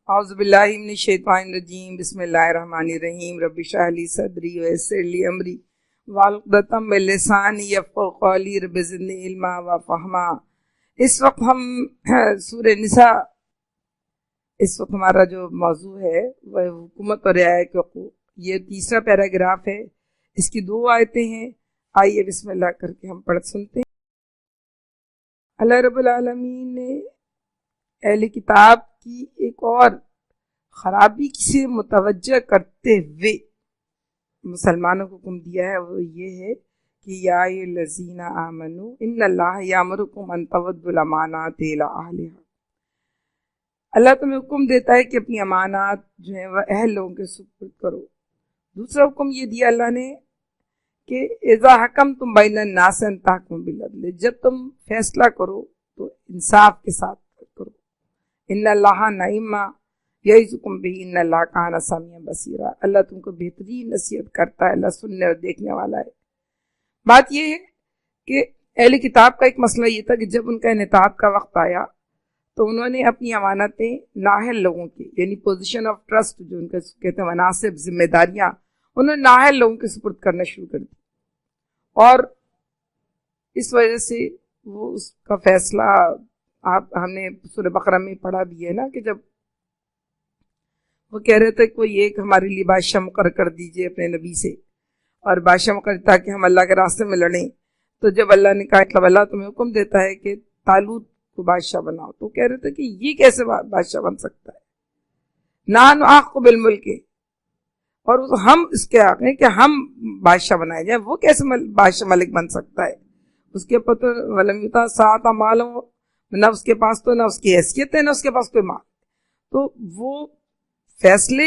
اعوذ باللہ من الشیطان الرجیم بسم اللہ الرحمن الرحیم رب اشرح لی صدری ویسر لی امری واحلل من لسانی یفقہوا قولی رب زدنی علما وفہما۔ اس وقت ہم سورہ نساء، اس وقت ہمارا جو موضوع ہے وہ حکومت اور رعایا کے حقوق، یہ تیسرا پیراگراف ہے، اس کی 2 آیتیں ہیں۔ آئیے بسم اللہ کر کے ہم پڑھ سنتے ہیں۔ اللہ رب العالمین نے اہل کتاب کی ایک اور خرابی سے متوجہ کرتے ہوئے مسلمانوں کو حکم دیا ہے، وہ یہ ہے کہ یا الذین آمنوا ان اللہ یامرکم ان تؤدوا الامانات الی اہلہا۔ اللہ تمہیں حکم دیتا ہے کہ اپنی امانات جو ہیں وہ اہل لوگوں کے سپرد کرو۔ دوسرا حکم یہ دیا اللہ نے کہ اذا حکمتم بین الناس ان تحکموا بالعدل، جب تم فیصلہ کرو تو انصاف کے ساتھ کرو۔ ان اللہ نعم یعظکم بہ ان اللہ کان سمیعا بصیرا، اللہ تم کو بہترین نصیحت کرتا ہے، اللہ سننے اور دیکھنے والا ہے۔ بات یہ ہے کہ اہل کتاب کا ایک مسئلہ یہ تھا کہ جب ان کا انعطاف کا وقت آیا تو انہوں نے اپنی امانتیں نااہل لوگوں کی، یعنی پوزیشن آف ٹرسٹ جو ان کا کہتے ہیں، مناصب، ذمہ داریاں، انہوں نے نااہل لوگوں کے سپرد کرنا شروع کر دی، اور اس وجہ سے وہ اس کا فیصلہ ہم نے سورہ بقرہ میں پڑھا بھی ہے نا، کہ جب وہ کہہ رہے تھے کوئی ایک ہمارے لیے بادشاہ مقرر کر دیجئے اپنے نبی سے، اور بادشاہ مقرر تاکہ ہم اللہ کے راستے میں لڑیں، تو جب اللہ نے کہا مطلب اللہ تمہیں حکم دیتا ہے کہ طالوت کو بادشاہ بناؤ، تو کہہ رہے تھے کہ یہ کیسے بادشاہ بن سکتا ہے، نحن احق بالملک، اور ہم اس کے حق ہیں کہ ہم بادشاہ بنائے جائیں، وہ کیسے بادشاہ ملک بن سکتا ہے؟ اس کے پتہ ولم یؤتا ساعۃ مال، نہ اس کے پاس تو نہ اس کی حیثیت ہے، نہ اس کے پاس کوئی مال۔ تو وہ فیصلے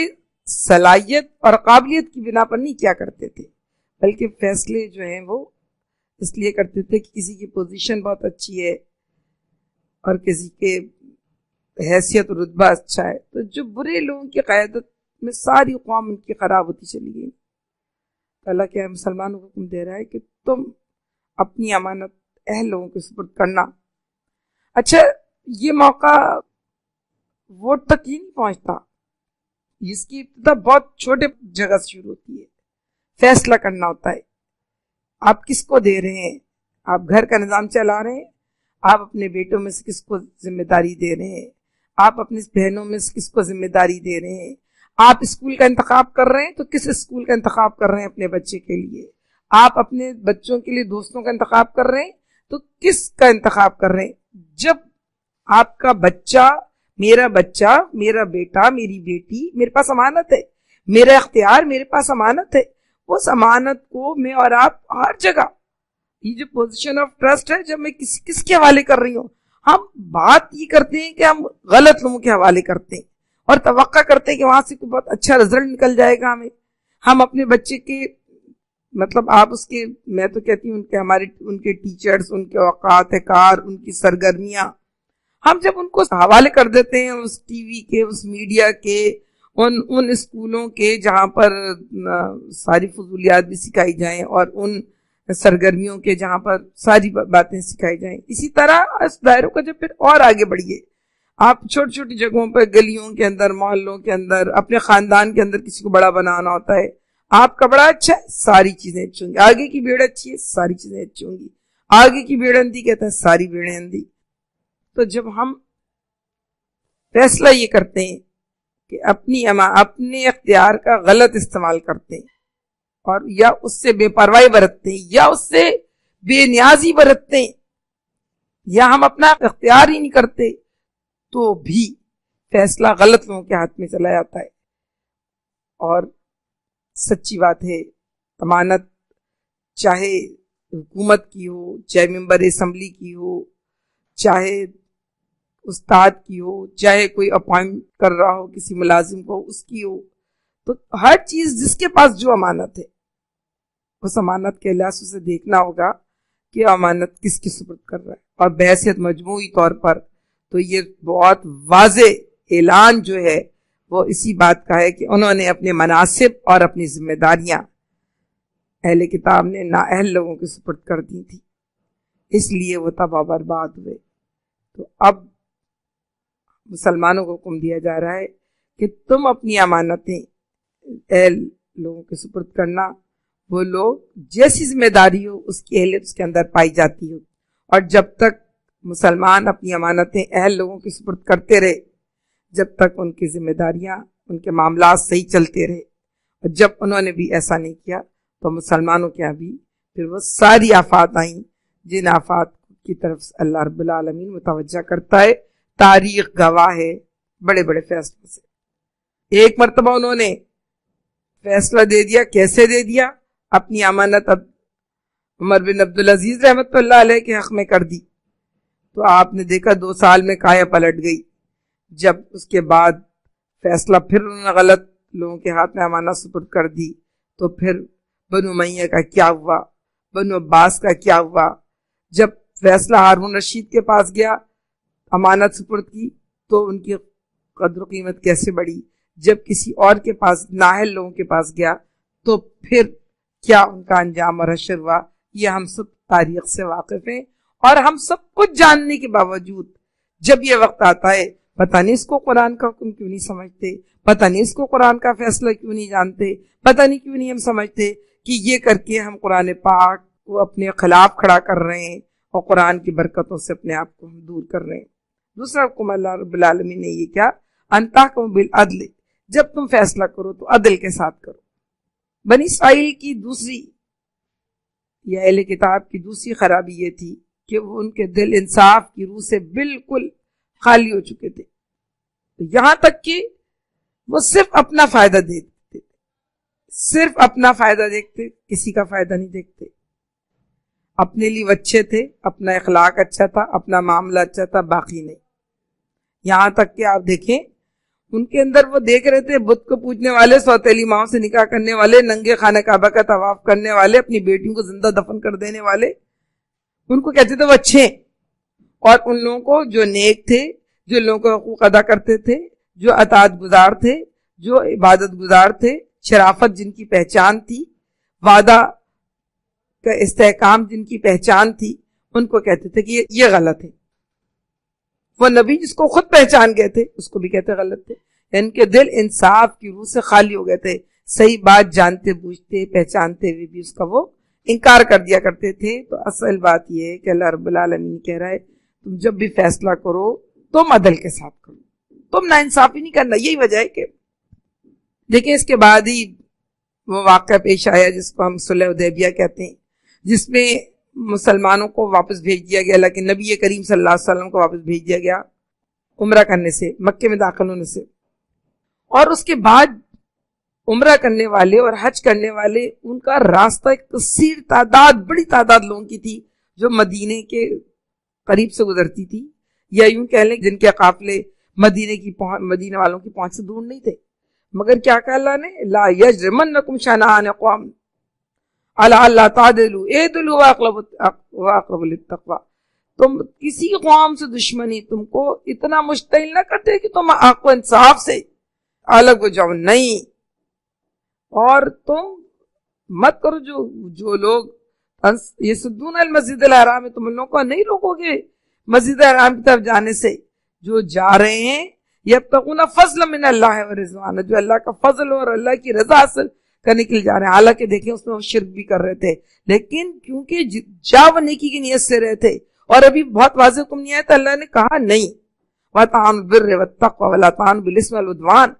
صلاحیت اور قابلیت کی بنا پر نہیں کیا کرتے تھے، بلکہ فیصلے جو ہیں وہ اس لیے کرتے تھے کہ کسی کی پوزیشن بہت اچھی ہے اور کسی کے حیثیت اور رتبہ اچھا ہے، تو جو برے لوگوں کی قیادت میں ساری قوم ان کی خراب ہوتی چلی گئی۔ اللہ کیا مسلمانوں کو حکم دے رہا ہے کہ تم اپنی امانت اہل لوگوں کے سپرد کرنا۔ اچھا، یہ موقع ووٹ تک ہی نہیں پہنچتا، اس کی ابتدا بہت چھوٹے جگہ سے شروع ہوتی ہے۔ فیصلہ کرنا ہوتا ہے، آپ کس کو دے رہے ہیں، آپ گھر کا نظام چلا رہے ہیں، آپ اپنے بیٹوں میں سے کس کو ذمہ داری دے رہے ہیں، آپ اپنی بہنوں میں سے کس کو ذمہ داری دے رہے ہیں، آپ اسکول کا انتخاب کر رہے ہیں تو کس اسکول کا انتخاب کر رہے ہیں اپنے بچے کے لیے، آپ اپنے بچوں کے لیے دوستوں کا انتخاب کر رہے ہیں تو کس کا انتخاب کر رہے ہیں۔ جب آپ کا بچہ، میرا بیٹا، میری بیٹی میرے پاس امانت ہے، میرا اختیار میرے پاس امانت ہے، اس امانت کو میں اور آپ ہر جگہ، یہ جو پوزیشن آف ٹرسٹ ہے، جب میں کس کے حوالے کر رہی ہوں، ہم بات یہ کرتے ہیں کہ ہم غلط لوگوں کے حوالے کرتے ہیں اور توقع کرتے ہیں کہ وہاں سے کوئی بہت اچھا رزلٹ نکل جائے گا ہمیں۔ ہم اپنے بچے کے مطلب آپ اس کے، میں تو کہتی ہوں ان کے ٹیچرز، ان کے اوقات کار، ان کی سرگرمیاں، ہم جب ان کو حوالے کر دیتے ہیں اس ٹی وی کے، اس میڈیا کے، ان اسکولوں کے جہاں پر ساری فضولیات بھی سکھائی جائیں، اور ان سرگرمیوں کے جہاں پر ساری باتیں سکھائی جائیں، اسی طرح اس دائروں کا جب پھر اور آگے بڑھیے، آپ چھوٹی چھوٹی جگہوں پہ، گلیوں کے اندر، محلوں کے اندر، اپنے خاندان کے اندر کسی کو بڑا بنانا ہوتا ہے، آپ کا بڑا اچھا ہے، ساری چیزیں اچھی ہوں گی، آگے کی بھیڑ اچھی ہے، ساری چیزیں اچھی ہوں گی، آگے کی بھیڑ اندھی کہتے ہیں، ساری بھیڑیں اندھی۔ تو جب ہم فیصلہ یہ کرتے ہیں کہ اپنے اختیار کا غلط استعمال کرتے ہیں، اور یا اس سے بے پرواہی برتتے ہیں، یا اس سے بے نیازی برتتے ہیں، یا ہم اپنا اختیار ہی نہیں کرتے، تو بھی فیصلہ غلط لوگوں کے ہاتھ میں چلا جاتا ہے۔ اور سچی بات ہے، امانت چاہے حکومت کی ہو، چاہے ممبر اسمبلی کی ہو، چاہے استاد کی ہو، چاہے کوئی اپوائنٹ کر رہا ہو کسی ملازم کو اس کی ہو، تو ہر چیز جس کے پاس جو امانت ہے، اس امانت کے لحاظ سے دیکھنا ہوگا کہ امانت کس کی سپرد کر رہا ہے۔ اور بحیثیت مجموعی طور پر تو یہ بہت واضح اعلان جو ہے وہ اسی بات کا ہے کہ انہوں نے اپنے مناصب اور اپنی ذمہ داریاں اہل کتاب نے نااہل لوگوں کے سپرد کر دی تھی، اس لیے وہ تباہ برباد ہوئے۔ تو اب مسلمانوں کو حکم دیا جا رہا ہے کہ تم اپنی امانتیں اہل لوگوں کے سپرد کرنا، وہ لوگ جیسی ذمہ داری ہو اس کی اہلیت اس کے اندر پائی جاتی ہو، اور جب تک مسلمان اپنی امانتیں اہل لوگوں کے سپرد کرتے رہے، جب تک ان کی ذمہ داریاں، ان کے معاملات صحیح چلتے رہے، اور جب انہوں نے بھی ایسا نہیں کیا تو مسلمانوں کے یہاں بھی پھر وہ ساری آفات آئیں جن آفات کی طرف اللہ رب العالمین متوجہ کرتا ہے۔ تاریخ گواہ ہے بڑے بڑے فیصلوں سے۔ ایک مرتبہ انہوں نے فیصلہ دے دیا، کیسے دے دیا؟ اپنی امانت اب عمر بن عبدالعزیز رحمۃ اللہ علیہ کے حق میں کر دی، تو آپ نے دیکھا 2 سال میں کایا پلٹ گئی۔ جب اس کے بعد فیصلہ پھر انہوں نے غلط لوگوں کے ہاتھ میں امانت سپرد کر دی، تو پھر بنو امیہ کا کیا ہوا، بنو عباس کا کیا ہوا؟ جب فیصلہ ہارون رشید کے پاس گیا، امانت سپرد کی، تو ان کی قدر و قیمت کیسے بڑھی؟ جب کسی اور کے پاس، نااہل لوگوں کے پاس گیا، تو پھر کیا ان کا انجام اور حشر ہوا؟ یہ ہم سب تاریخ سے واقف ہیں، اور ہم سب کچھ جاننے کے باوجود جب یہ وقت آتا ہے پتہ نہیں اس کو قرآن کا حکم کیوں نہیں سمجھتے، پتہ نہیں اس کو قرآن کا فیصلہ کیوں نہیں جانتے، پتہ نہیں کیوں نہیں ہم سمجھتے کہ یہ کر کے ہم قرآن پاک کو اپنے خلاف کھڑا کر رہے ہیں اور قرآن کی برکتوں سے اپنے آپ کو ہم دور کر رہے ہیں۔ دوسرا حکم اللہ رب العالمین نے یہ کیا؟ ان تحکموا بالعدل، جب تم فیصلہ کرو تو عدل کے ساتھ کرو۔ بنی اسرائیل کی دوسری یا اہل کتاب کی دوسری خرابی یہ تھی کہ وہ ان کے دل انصاف کی روح سے بالکل خالی ہو چکے تھے، یہاں تک کہ وہ صرف اپنا فائدہ دیکھتے، صرف اپنا فائدہ دیکھتے، کسی کا فائدہ نہیں دیکھتے۔ اپنے لیے اچھے تھے، اپنا اخلاق اچھا تھا، اپنا معاملہ اچھا تھا، باقی نہیں۔ یہاں تک کہ آپ دیکھیں ان کے اندر وہ دیکھ رہے تھے بت کو پوجنے والے، سوتیلی ماؤں سے نکاح کرنے والے، ننگے خانہ کعبہ کا طواف کرنے والے، اپنی بیٹیوں کو زندہ دفن کر دینے والے، ان کو کہتے تھے وہ اچھے ہیں۔ اور ان لوگوں کو جو نیک تھے، جو لوگوں کو حقوق ادا کرتے تھے، جو اطاعت گزار تھے، جو عبادت گزار تھے، شرافت جن کی پہچان تھی، وعدہ کا استحکام جن کی پہچان تھی، ان کو کہتے تھے کہ یہ غلط ہے۔ وہ نبی جس کو خود پہچان گئے تھے اس کو بھی کہتے غلط تھے۔ ان کے دل انصاف کی روح سے خالی ہو گئے تھے، صحیح بات جانتے بوجھتے پہچانتے ہوئے بھی اس کا وہ انکار کر دیا کرتے تھے۔ تو اصل بات یہ ہے کہ اللہ رب العالمین کہہ رہا ہے تم جب بھی فیصلہ کرو تم عدل کے ساتھ کرو، تم ناانصافی نہیں کرنا۔ یہی وجہ ہے کہ دیکھیں اس کے بعد ہی وہ واقعہ پیش آیا جس کو ہم صلح حدیبیہ کہتے ہیں، جس میں مسلمانوں کو واپس بھیج دیا گیا، لیکن نبی کریم صلی اللہ علیہ وسلم کو واپس بھیج دیا گیا عمرہ کرنے سے، مکے میں داخل ہونے سے۔ اور اس کے بعد عمرہ کرنے والے اور حج کرنے والے ان کا راستہ ایک کثیر تعداد، بڑی تعداد لوگوں کی تھی جو مدینے کے قریب سے گزرتی تھی، یا یوں کہہ لیں جن کے قافلے مدینے والوں کی پہنچ سے دور نہیں تھے۔ مگر کیا کہا اللہ نے؟ لا یجرمنکم شنآن قوم علی اللہ تعدلوا اعدلوا واقرب للتقوی، تم کسی قوم سے دشمنی تم کو اتنا مشتعل نہ کرتے کہ تم حق و انصاف سے الگ ہو جاؤ، نہیں۔ اور تم مت کرو جو لوگ یہ سدون المسجد الحرام ہے، تم ان لوگوں کو نہیں روکو گے مسجد الحرام کی طرف جانے سے، جو جا رہے ہیں یبتغون فضلا من اللہ و رضوان، جو اللہ کا فضل اور اللہ کی رضا حاصل کرنے کے لیے جا رہے ہیں۔ حالانکہ دیکھیں اس میں وہ شرک بھی کر رہے تھے، لیکن کیونکہ وہ نیکی کی نیت سے رہے تھے اور ابھی بہت واضح حکم نہیں آیا تو اللہ نے کہا نہیں، وَتَعَاوَنُوا عَلَى الْبِرِّ وَالتَّقْوَىٰ وَلَا تَعَاوَنُوا بِالْإِثْمِ وَالْعُدْوَانِ،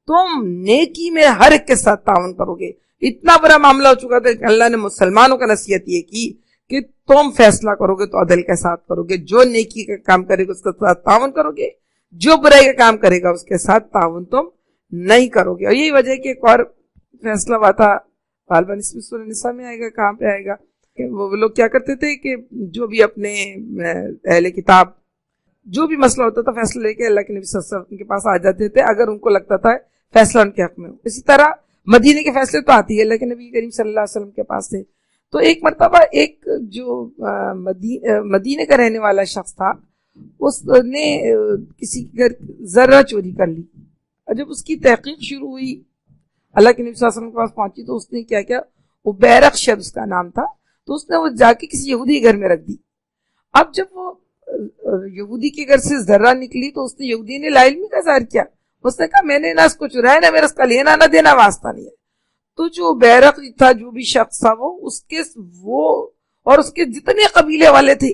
تم نیکی میں ہر ایک کے ساتھ تعاون کرو گے۔ اتنا بڑا معاملہ ہو چکا تھا کہ اللہ نے مسلمانوں کا نصیحت یہ کی کہ تم فیصلہ کرو گے تو عدل کے ساتھ کرو گے، جو نیکی کا کام کرے گا اس کے ساتھ تعاون کرو گے، جو برائی کا کام کرے گا اس کے ساتھ تعاون تم نہیں کرو گے۔ اور یہی وجہ ہے کہ ایک اور فیصلہ ہوا تھا، غالباً اس میں سورہ نساء میں آئے گا، کہاں پہ آئے گا، کہ وہ لوگ کیا کرتے تھے کہ جو بھی اپنے اہل کتاب جو بھی مسئلہ ہوتا تھا فیصلہ لے کے اللہ کے نبی صلی اللہ علیہ وسلم کے پاس آ جاتے تھے اگر ان کو لگتا تھا فیصلہ ان کے حق میں ہو۔ اسی طرح مدینے کے فیصلے تو آتی ہے لیکن نبی کریم صلی اللہ علیہ وسلم کے پاس تھے۔ تو ایک مرتبہ ایک جو مدینے کا رہنے والا شخص تھا اس نے کسی کے گھر ذرہ چوری کر لی، اور جب اس کی تحقیق شروع ہوئی اللہ کے نبی صلی اللہ علیہ وسلم کے پاس پہنچی تو اس نے کیا کیا، وہ بیرق شد اس کا نام تھا، تو اس نے وہ جا کے کسی یہودی کے گھر میں رکھ دی۔ اب جب وہ یہودی کے گھر سے ذرہ نکلی تو اس نے یہودی نے لا علمی کا اظہار کیا، اس نے کہا میں نے نہ اس کو چرایا نہ میرا اس کا لینا نہ دینا واسطہ نہیں ہے. تو جو بیرق تھا جو بھی شخص تھا وہ اور اس کے جتنے قبیلے والے تھے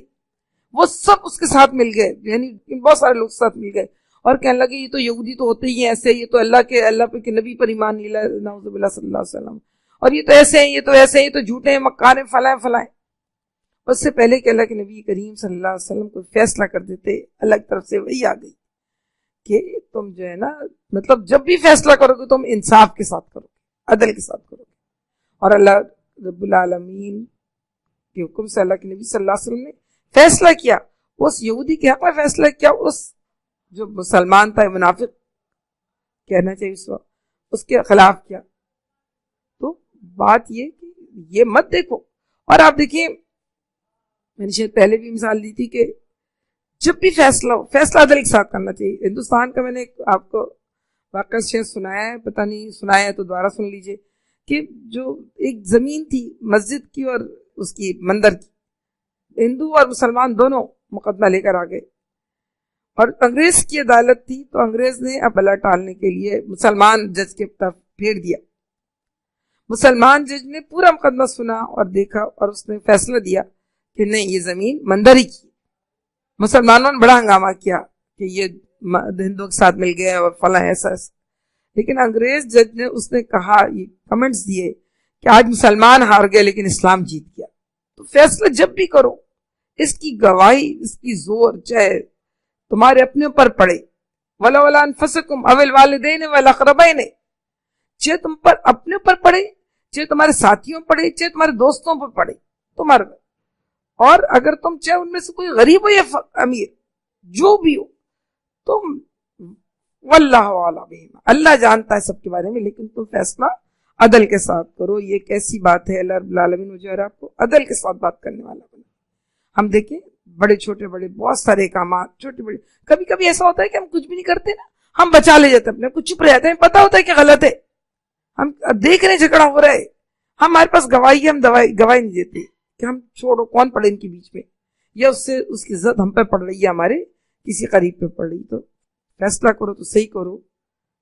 وہ سب اس کے ساتھ مل گئے, یعنی بہت سارے لوگ ساتھ مل گئے اور کہنے لگے یہ تو یہودی تو ہوتے ہی ہیں ایسے, یہ تو اللہ کے نبی پر ایمان نہیں لائے نعوذ باللہ صلی اللہ علیہ وسلم, اور یہ تو ایسے ہیں, یہ تو ایسے ہیں, یہ تو جھوٹے ہیں, مکار ہیں, فلائیں. اس سے پہلے کہ اللہ کے نبی کریم صلی اللہ علیہ وسلم کو فیصلہ کر دیتے, اللہ کی طرف سے وہی آ گئی کہ تم جو ہے نا مطلب جب بھی فیصلہ کرو گے تم انصاف کے ساتھ کرو گے, عدل کے ساتھ کرو گے. اور اللہ رب العالمین کے حکم سے اللہ کے نبی صلی اللہ علیہ وسلم نے فیصلہ کیا, اس یہودی کے حق میں فیصلہ کیا, اس جو مسلمان تھا منافق کہنا چاہیے اس وقت, اس کے خلاف کیا. تو بات یہ کہ یہ مت دیکھو. اور آپ دیکھیے میں نے شاید پہلے بھی مثال دی تھی کہ جب بھی فیصلہ عدل کے ساتھ کرنا چاہیے. ہندوستان کا میں نے آپ کو واقعہ شاید سنایا ہے, پتہ نہیں سنایا ہے تو دوبارہ سن لیجئے, کہ جو ایک زمین تھی مسجد کی اور اس کی مندر کی, ہندو اور مسلمان دونوں مقدمہ لے کر آ گئے, اور انگریز کی عدالت تھی تو انگریز نے اپلا ٹالنے کے لیے مسلمان جج کے طرف پھیر دیا. مسلمان جج نے پورا مقدمہ سنا اور دیکھا اور اس نے فیصلہ دیا کہ نہیں یہ زمین مندر ہی کی. مسلمانوں نے بڑا ہنگامہ کیا کہ یہ ہندوؤں کے ساتھ مل گئے اور فلاں ایسا, لیکن انگریز جج نے اس نے کہا, یہ کمنٹس دیے کہ آج مسلمان ہار گئے لیکن اسلام جیت گیا. تو فیصلہ جب بھی کرو اس کی گواہی, اس کی زور چاہے تمہارے اپنے اوپر پڑے, وَلَوْ عَلَىٰ أَنفُسِكُمْ أَوِ الْوَالِدَيْنِ وَالْأَقْرَبَيْنِ, چاہے تم پر اپنے اوپر پڑے, چاہے تمہارے ساتھیوں پڑے, چاہے تمہارے دوستوں پر پڑے, تمہارے. اور اگر تم چاہے ان میں سے کوئی غریب ہو یا امیر جو بھی ہو, تم واللہ عالم, اللہ جانتا ہے سب کے بارے میں, لیکن تم فیصلہ عدل کے ساتھ کرو. یہ کیسی بات ہے, اللہ رب العالمین مجھے اور آپ کو عدل کے ساتھ بات کرنے والا بنا. ہم دیکھیں بڑے چھوٹے بڑے بہت سارے احکامات چھوٹے بڑے, کبھی کبھی ایسا ہوتا ہے کہ ہم کچھ بھی نہیں کرتے نا, ہم بچا لے جاتے ہیں اپنے, کچھ چپ رہ جاتے ہیں, پتہ ہوتا ہے کہ غلط ہے, ہم دیکھ رہے جھگڑا ہو رہا ہے, ہمارے پاس گواہی ہے, ہم گواہی نہیں دیتے کہ ہم چھوڑو کون پڑے ان کے بیچ میں, یا اس کی عزت ہم پہ پڑ رہی ہے, ہمارے کسی قریب پہ پڑ رہی. تو فیصلہ کرو تو صحیح کرو,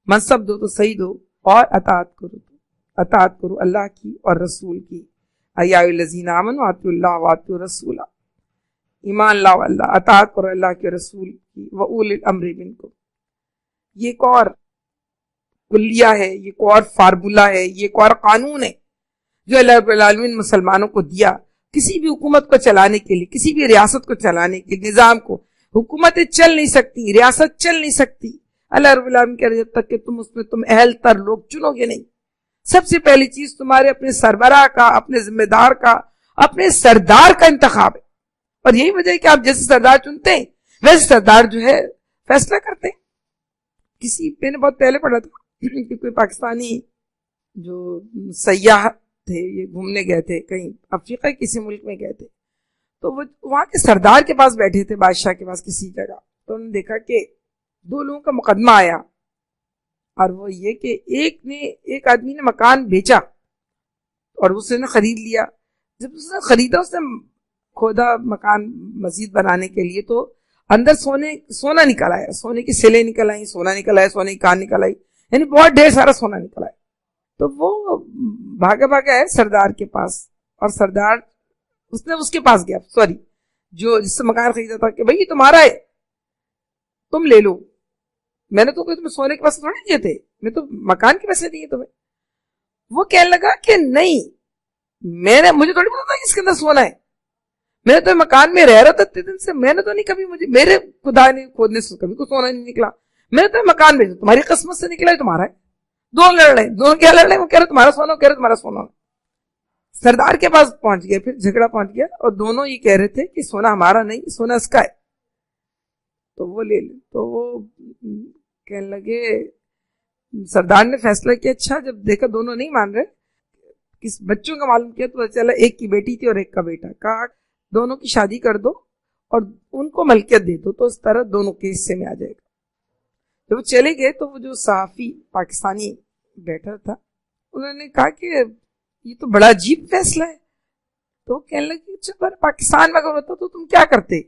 منصب دو تو صحیح دو, اور اطاعت کرو اللہ کی اور رسول کی. یا الذین آمنوا اطیعوا اللہ واطیعوا الرسول, ایمان لاؤ اللہ, اطاعت کرو اللہ کے رسول کی, وَأُولِي الْأَمْرِ مِنْكُمْ. یہ ایک اور کلیہ ہے, یہ ایک اور فارمولہ ہے, یہ ایک اور قانون ہے جو اللہ رب العالمین مسلمانوں کو دیا کسی بھی حکومت کو چلانے کے لیے, کسی بھی ریاست کو چلانے کے نظام کو. حکومتیں چل نہیں سکتی, ریاست چل نہیں سکتی اللہ رب العالمین کے جب تک کہ تم اس میں تم اہل تر لوگ چنو گے نہیں. سب سے پہلی چیز تمہارے اپنے سربراہ کا, اپنے ذمہ دار کا, اپنے سردار کا انتخاب ہے. اور یہی وجہ ہے کہ آپ جیسے سردار چنتے ہیں ویسے سردار جو ہے فیصلہ کرتے ہیں. میں نے بہت پہلے پڑھا تھا کہ کوئی پاکستانی جو سیاح تھے, یہ گھومنے گئے تھے کہیں افریقہ کسی ملک میں گئے تھے, تو وہ وہاں کے سردار کے پاس بیٹھے تھے, بادشاہ کے پاس کسی جگہ. تو انہوں نے دیکھا کہ دو لوگوں کا مقدمہ آیا, اور وہ یہ کہ ایک آدمی نے مکان بیچا اور اس نے خرید لیا. جب اس نے خریدا, اس نے کھودا مکان مزید بنانے کے لیے, تو اندر سونا نکل آیا, سونے کی سلیں نکل آئی, سونا نکل آیا, سونے کی کان نکل آئی, یعنی بہت ڈھیر سارا سونا نکل آیا. تو وہ بھاگا ہے سردار کے پاس, اور سردار اس کے پاس گیا, جو جس سے مکان خریدا تھا, کہ بھئی یہ تمہارا ہے, تم لے لو, میں نے تو کوئی تمہیں سونے کے پیسے تھوڑے دیے تھے, میں تو مکان کے پیسے دیے تمہیں. وہ کہنے لگا کہ نہیں, مجھے تھوڑی پتا تھا کہ اس کے اندر سونا ہے, میں تو مکان میں رہ رہا تھا اتنے دن سے, میں نے تو نہیں کبھی, میرے خدا نے کھودنے سے کبھی کوئی سونا نہیں نکلا, میں تو مکان میں تمہاری قسمت سے نکلا ہے, تمہارا ہے. دونوں لڑ رہے ہیں, دونوں کیا لڑ رہے ہیں, وہ کہہ رہے تمہارا سونا, وہ کہہ رہے تمہارا سونا. سردار کے پاس پہنچ گیا, پھر جھگڑا پہنچ گیا, اور دونوں یہ کہہ رہے تھے کہ سونا ہمارا نہیں, سونا اس کا ہے. تو وہ لے لیں. تو وہ کہنے لگے, سردار نے فیصلہ کیا, اچھا جب دیکھا دونوں نہیں مان رہے, کس بچوں کا معلوم کیا, تو چلا ایک کی بیٹی تھی اور ایک کا بیٹا, کہا دونوں کی شادی کر دو اور ان کو ملکیت دے دو, تو اس طرح دونوں کے حصے میں آ جائے گا. جب وہ چلے گئے تو وہ جو صحافی پاکستانی بیٹھا تھا, انہوں نے کہا کہ یہ تو بڑا عجیب فیصلہ ہے. تو کہنے لگے اچھا پاکستان میں اگر ہوتا تو تم کیا کرتے؟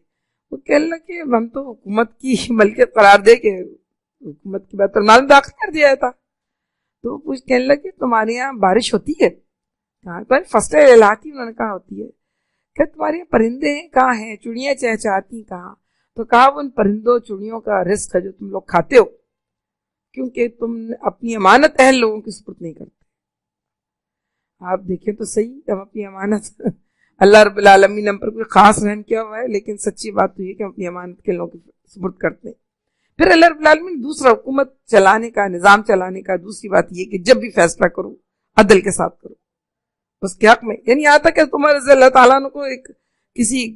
وہ کہنے لگے ہم تو حکومت کی ملکیت قرار دے کے حکومت کی بیت المال میں داخل کر دیا تھا. تو وہ کہنے لگے تمہارے یہاں بارش ہوتی ہے؟ کہاں پر فصلیں لہلاتی؟ انہوں نے کہا ہوتی ہے. کہ تمہارے یہاں پرندے کہاں ہیں؟ چڑیاں چہچہاتی کہاں؟ تو کہا وہ ان پرندوں چڑیوں کا رزق ہے جو تم لوگ کھاتے ہو، کیونکہ تم اپنی امانت اہل لوگوں کی سپرد نہیں کرتے. آپ دیکھیں تو صحیح، ہم اپنی امانت اللہ رب العالمین نے ہم پر کوئی خاص رحم کیا ہوا ہے، لیکن سچی بات تو یہ کہ ہم اپنی امانت کے لوگوں کی سپرد کرتے ہیں. پھر اللہ رب العالمین دوسرا حکومت چلانے کا، نظام چلانے کا دوسری بات یہ کہ جب بھی فیصلہ کرو عدل کے ساتھ کرو اس کے حق میں. یعنی یہاں تک کہ تمہارے رضی اللہ تعالیٰ کو ایک کسی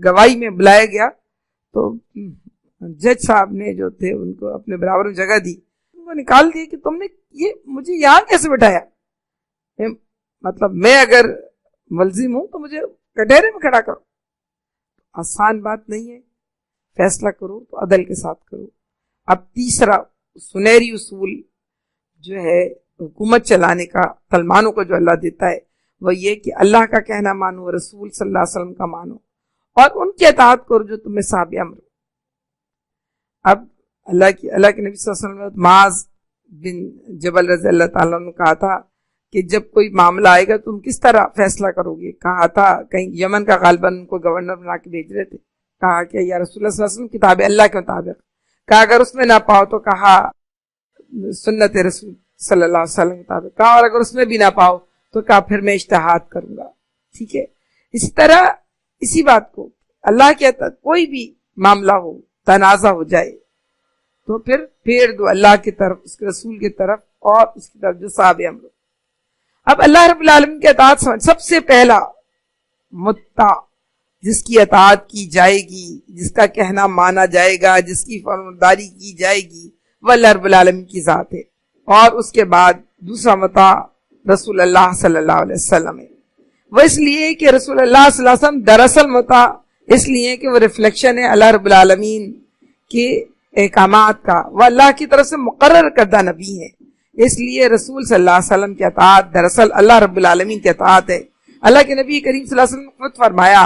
گواہی میں بلایا گیا تو جج صاحب نے جو تھے ان کو اپنے برابر میں جگہ دی، ان کو نکال دیا کہ تم نے یہ مجھے یہاں کیسے بٹھایا؟ مطلب میں اگر ملزم ہوں تو مجھے کٹہرے میں کھڑا کرو. آسان بات نہیں ہے، فیصلہ کرو تو عدل کے ساتھ کرو. اب تیسرا سنہری اصول جو ہے حکومت چلانے کا مسلمانوں کو جو اللہ دیتا ہے وہ یہ کہ اللہ کا کہنا مانو، رسول صلی اللہ علیہ وسلم کا مانو، اور ان کی اطاعت کرو جو تمہیں صاحب امر. اب اللہ کے نبی صلی اللہ علیہ وسلم معاذ بن جبل رضی اللہ تعالیٰ نے کہا تھا کہ جب کوئی معاملہ آئے گا تم کس طرح فیصلہ کرو گے؟ کہا تھا کہیں یمن کا غالباً ان کو گورنر بنا کے بھیج رہے تھے. کہا کہ یا رسول اللہ صلی اللہ علیہ وسلم کتاب اللہ کے مطابق. کہا اگر اس میں نہ پاؤ تو کہا سنت رسول صلی اللہ علیہ وسلم کے مطابق. کہا اور اگر اس میں بھی نہ پاؤ تو کہا پھر میں اجتہاد کروں گا. ٹھیک ہے، اسی طرح اسی بات کو اللہ کے کوئی بھی معاملہ ہو، تنازع ہو جائے تو پھر پھیر دو اللہ کی طرف، اس کے رسول کی طرف اور اس کی طرف جو صاحب امر. اب اللہ رب العالمین کی اطاعت سب سے پہلا مطاع جس کی اطاعت کی جائے گی، جس کا کہنا مانا جائے گا، جس کی فرمانداری کی جائے گی، وہ اللہ رب العالمین کی ذات ہے. اور اس کے بعد دوسرا مطاع رسول اللہ صلی اللہ علیہ وسلم ہے. وہ اس لیے کہ رسول اللہ صلی اللہ علیہ وسلم دراصل مطاع اس لیے کہ وہ ریفلیکشن ہے اللہ رب العالمین کے احکامات کا، وہ اللہ کی طرف سے مقرر کردہ نبی ہے. اس لیے رسول صلی اللہ علیہ وسلم کی اطاعت دراصل اللہ رب العالمین کی اطاعت ہے. اللہ کے نبی کریم صلی اللہ علیہ وسلم نے خود فرمایا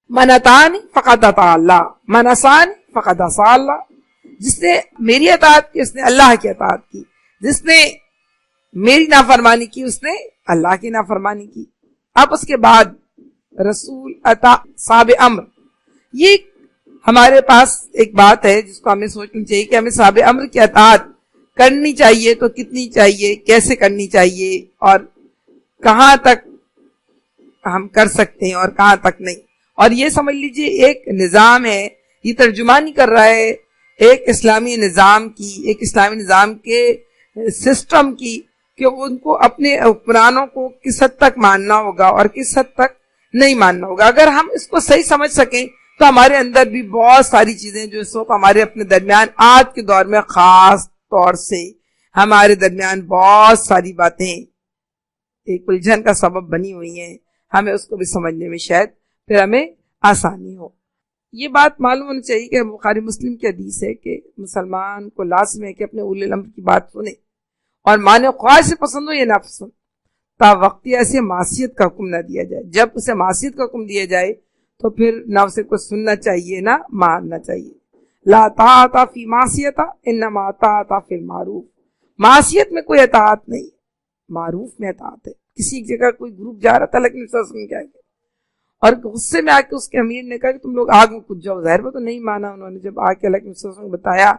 من اطاعنی فقد اطاع اللہ، من عصانی فقد عصی اللہ. جس نے میری اطاعت کی اس نے اللہ کی اطاعت کی، جس نے میری نافرمانی کی اس نے اللہ کی نافرمانی کی. اب اس کے بعد رسول عطا صاحب امر، یہ ہمارے پاس ایک بات ہے جس کو ہمیں سوچنا چاہیے کہ ہمیں صاحب امر کی اطاعت کرنی چاہیے تو کتنی چاہیے، کیسے کرنی چاہیے، اور کہاں تک ہم کر سکتے ہیں اور کہاں تک نہیں. اور یہ سمجھ لیجئے ایک نظام ہے، یہ ترجمانی کر رہا ہے ایک اسلامی نظام کی، ایک اسلامی نظام کے سسٹم کی، کہ ان کو اپنے حکمرانوں کو کس حد تک ماننا ہوگا اور کس حد تک نہیں ماننا ہوگا. اگر ہم اس کو صحیح سمجھ سکیں تو ہمارے اندر بھی بہت ساری چیزیں جو اس وقت ہمارے اپنے درمیان آج کے دور میں خاص طور سے ہمارے درمیان بہت ساری باتیں ایک الجھن کا سبب بنی ہوئی ہیں، ہمیں اس کو بھی سمجھنے میں شاید پھر ہمیں آسانی ہو. یہ بات معلوم ہونی چاہیے کہ بخاری مسلم کی حدیث ہے کہ مسلمان کو لازم ہے کہ اپنے اولی الامر کی بات سنے اور مانے، خواہ سے پسند ہو یا ناپسند، تا وقتی ایسے معصیت کا حکم نہ دیا جائے. جب اسے معصیت کا حکم دیا جائے تو پھر نہ اسے کو سننا چاہیے نہ ماننا چاہیے. لا طاعت فی معصیت انما طاعت فی المعروف. معصیت میں کوئی اطاعت نہیں، معروف میں اطاعت ہے. کسی جگہ کوئی گروپ جا رہا تھا لیکن کیا گیا اور غصے میں آ کے اس کے امیر نے کہا کہ تم لوگ آگ میں کود جاؤ. ظاہر تو نہیں مانا انہوں نے. جب آ کے اللہ کے بتایا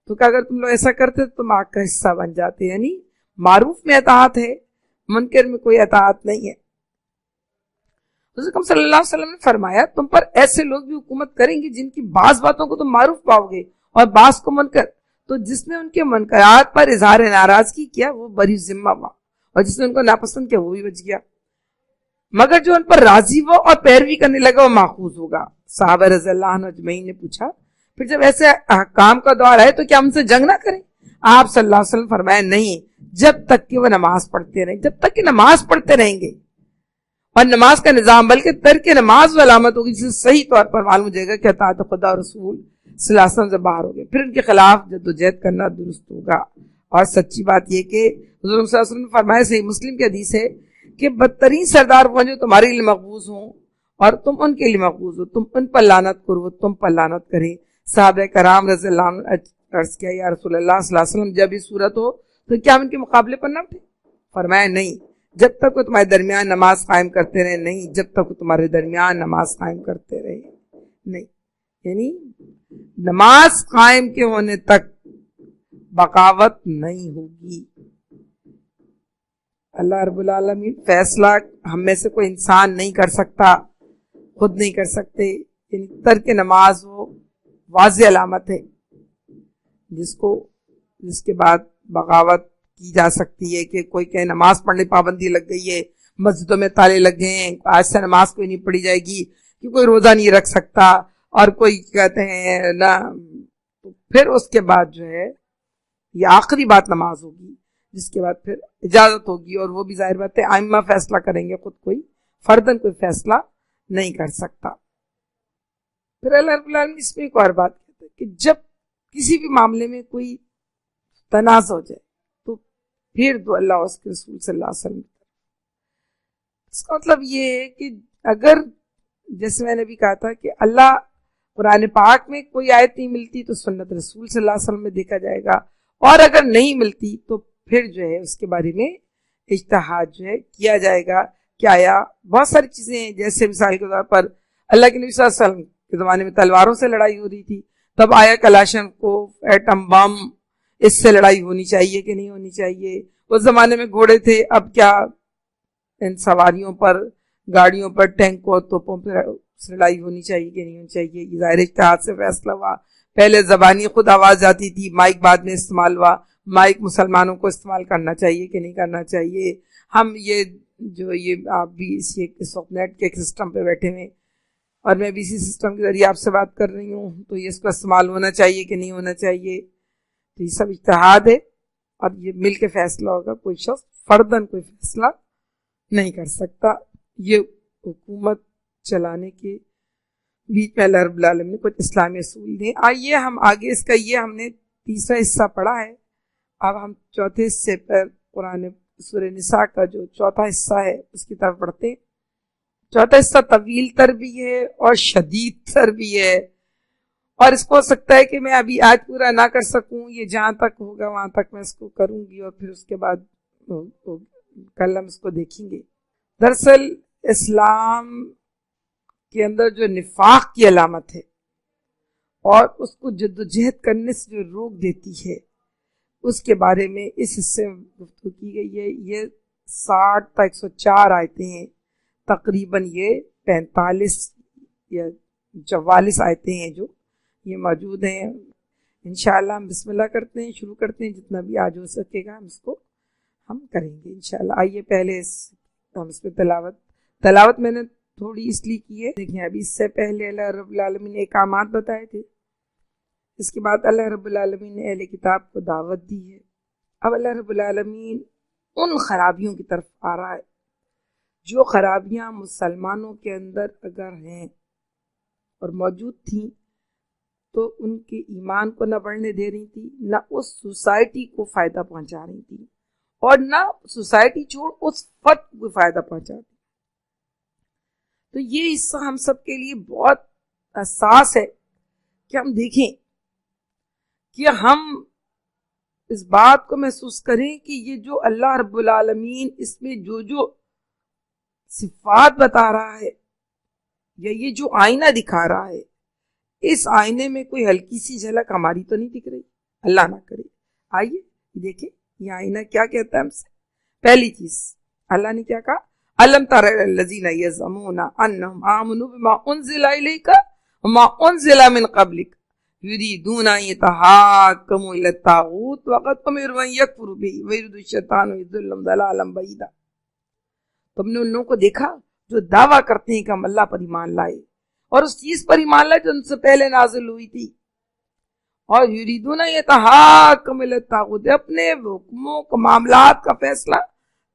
تو کہ اگر تم لوگ ایسا کرتے تو تم آگ کا حصہ بن جاتے. یعنی معروف میں اطاعت ہے، منکر میں کوئی اطاعت نہیں ہے. حضرت صلی اللہ علیہ وسلم نے فرمایا تم پر ایسے لوگ بھی حکومت کریں گے جن کی بعض باتوں کو تم معروف پاؤ گے اور بعض کو منکر. تو جس نے ان کے منکرات پر اظہار ناراضگی کیا وہ بری ذمہ ہوا، اور جس نے ان کو ناپسند کیا وہ بھی بچ گیا. مگر جو ان پر راضی ہوا اور پیروی کرنے لگا وہ ماخوذ ہوگا. صحابہ رضی اللہ عنہ اجمعین نے پوچھا پھر جب ایسے احکام کا دور آئے تو کیا ہم سے جنگ نہ کریں؟ آپ صلی اللہ علیہ وسلم فرمایا نہیں، جب تک کہ وہ نماز پڑھتے رہیں، جب تک کہ نماز پڑھتے رہیں گے اور نماز کا نظام، بلکہ ترک نماز و علامت ہوگی، جس سے صحیح طور پر معلوم ہو جائے گا کہ اطاعت خدا اور رسول صلی اللہ علیہ وسلم سے باہر ہو گئے. پھر ان کے خلاف جدوجہد کرنا درست ہوگا. اور سچی بات یہ کہ حضور صلی اللہ علیہ وسلم نے فرمایا، صحیح مسلم کی حدیث ہے کہ بدترین سردار وہ جو تمہارے لیے مقبوض ہوں اور تم ان کے لیے مقبوض ہو، تم ان پر لعنت کرو تم پر لعنت کرے. صحابہ کرام رضی اللہ عنہ عرض کیا یا رسول اللہ صلی اللہ علیہ وسلم جب یہ صورت ہو تو کیا ہم ان کے مقابلے پر نہ اٹھے؟ فرمایا نہیں، جب تک وہ تمہارے درمیان نماز قائم کرتے رہے نہیں، جب تک وہ تمہارے درمیان نماز قائم کرتے رہے نہیں، یعنی نماز قائم کے ہونے تک بغاوت نہیں ہوگی۔ اللہ رب العالمین فیصلہ ہم میں سے کوئی انسان نہیں کر سکتا، خود نہیں کر سکتے، یعنی ترک نماز وہ واضح علامت ہے جس کے بعد بغاوت کی جا سکتی ہے کہ کوئی کہ نماز پڑھنے پابندی لگ گئی ہے، مسجدوں میں تالے لگ گئے ہیں، آج سے نماز کوئی نہیں پڑھی جائے گی کہ کوئی روزہ نہیں رکھ سکتا، اور کوئی کہتے ہیں نہ، پھر اس کے بعد جو ہے یہ آخری بات نماز ہوگی، جس کے بعد پھر اجازت ہوگی، اور وہ بھی ظاہر بات ہے ائمہ فیصلہ کریں گے، خود کوئی فرداً کوئی فیصلہ نہیں کر سکتا۔ پھر اللہ رب العالمین اس میں ایک اور بات کہتے ہیں کہ جب کسی بھی معاملے میں کوئی تنازع ہو جائے تو پھر دو اللہ اور اس کے رسول صلی اللہ علیہ وسلم، اس کا مطلب یہ ہے کہ اگر جیسے میں نے بھی کہا تھا کہ اللہ قرآن پاک میں کوئی آیت نہیں ملتی تو سنت رسول صلی اللہ علیہ وسلم میں دیکھا جائے گا، اور اگر نہیں ملتی تو پھر جو ہے اس کے بارے میں اجتہاد جو ہے کیا جائے گا کہ آیا بہت ساری چیزیں ہیں، جیسے مثال کے طور پر اللہ کے نبی صلی اللہ علیہ وسلم کے زمانے میں تلواروں سے لڑائی ہو رہی تھی، تب آیا کلاشن کو ایٹم بم، اس سے لڑائی ہونی چاہیے کہ نہیں ہونی چاہیے؟ اس زمانے میں گھوڑے تھے، اب کیا ان سواریوں پر، گاڑیوں پر، ٹینکوں، توپوں پر لڑائی ہونی چاہیے کہ نہیں ہونی چاہیے؟ یہ ظاہر اجتہاد سے فیصلہ ہوا۔ پہلے زبانی خود آواز جاتی تھی، مائک بعد میں استعمال ہوا، مائک مسلمانوں کو استعمال کرنا چاہیے کہ نہیں کرنا چاہیے؟ ہم یہ جو یہ آپ بھی اس وقت نیٹ کے ایک سسٹم پہ بیٹھے ہوئے، اور میں بھی اسی سسٹم کے ذریعے آپ سے بات کر رہی ہوں، تو یہ اس کا استعمال ہونا چاہیے کہ نہیں ہونا چاہیے؟ تو یہ سب اجتہاد ہے، اور یہ مل کے فیصلہ ہوگا، کوئی شخص فرداً کوئی فیصلہ نہیں کر سکتا۔ یہ حکومت چلانے کے بیچ میں اللہ رب العالمین نے کچھ اسلامی اصول دیں۔ آئیے ہم آگے اس کا یہ ہم نے تیسرا حصہ پڑھا ہے، اب ہم چوتھے حصے پر قرآن سورہ نساء کا جو چوتھا حصہ ہے اس کی طرف بڑھتے ہیں۔ چوتھا حصہ طویل تر بھی ہے اور شدید تر بھی ہے، اور اس کو ہو سکتا ہے کہ میں ابھی آج پورا نہ کر سکوں، یہ جہاں تک ہوگا وہاں تک میں اس کو کروں گی، اور پھر اس کے بعد کل ہم اس کو دیکھیں گے۔ دراصل اسلام کے اندر جو نفاق کی علامت ہے اور اس کو جدوجہد کرنے سے جو روک دیتی ہے، اس کے بارے میں اس حصے میں گفتگو کی گئی ہے۔ یہ 60 تا 104 آیتیں ہیں، تقریباً یہ 45 یا 44 آیتیں ہیں جو یہ موجود ہیں۔ انشاءاللہ ہم بسم اللہ کرتے ہیں، شروع کرتے ہیں، جتنا بھی آج ہو سکے گا ہم اس کو ہم کریں گے انشاءاللہ۔ آئیے پہلے ہم اس پہ تلاوت میں نے تھوڑی اس لیے کی ہے، دیکھیں ابھی اس سے پہلے اللہ رب العالمین نے احکامات بتائے تھے، اس کے بعد اللہ رب العالمین نے اہل کتاب کو دعوت دی ہے، اب اللہ رب العالمین ان خرابیوں کی طرف آ رہا ہے جو خرابیاں مسلمانوں کے اندر اگر ہیں اور موجود تھیں تو ان کے ایمان کو نہ بڑھنے دے رہی تھی، نہ اس سوسائٹی کو فائدہ پہنچا رہی تھی، اور نہ سوسائٹی چھوڑ اس فرد کو فائدہ پہنچا رہی۔ تو یہ حصہ ہم سب کے لیے بہت حساس ہے کہ ہم دیکھیں کہ ہم اس بات کو محسوس کریں کہ یہ جو اللہ رب العالمین اس میں جو صفات بتا رہا ہے یا یہ جو آئینہ دکھا رہا ہے، اس آئینے میں کوئی ہلکی سی جھلک ہماری تو نہیں دکھ رہی؟ اللہ نہ کرے۔ آئیے دیکھیں یہ آئینہ کیا کہتا ہے ہم سے۔ پہلی چیز اللہ نے کیا کہا، أَلَمْ تَرَ إِلَى الَّذِينَ يَزْعُمُونَ أَنَّهُمْ آمَنُوا بِمَا أُنزِلَ إِلَيْكَ وَمَا أُنزِلَ مِنْ قَبْلِكَ يُرِيدُونَ أَنْ يَتَحَاكَمُوا إِلَى الطَّاغُوتِ وَقَدْ أُمِرُوا أَنْ يَكْفُرُوا بِهِ وَيُرِيدُ الشَّيْطَانُ أَنْ يُضِلَّهُمْ ضَلَالًا بَعِيدًا۔ تم نے ان لوگوں کو دیکھا جو دعویٰ کرتے ہیں کہ ہم اللہ پر ایمان لائے اور اس چیز پر ایمان لائے جو ان سے پہلے نازل ہوئی تھی، اور یریدون یتحاکموا الی الطاغوت، اپنے حکموں کو، معاملات کا فیصلہ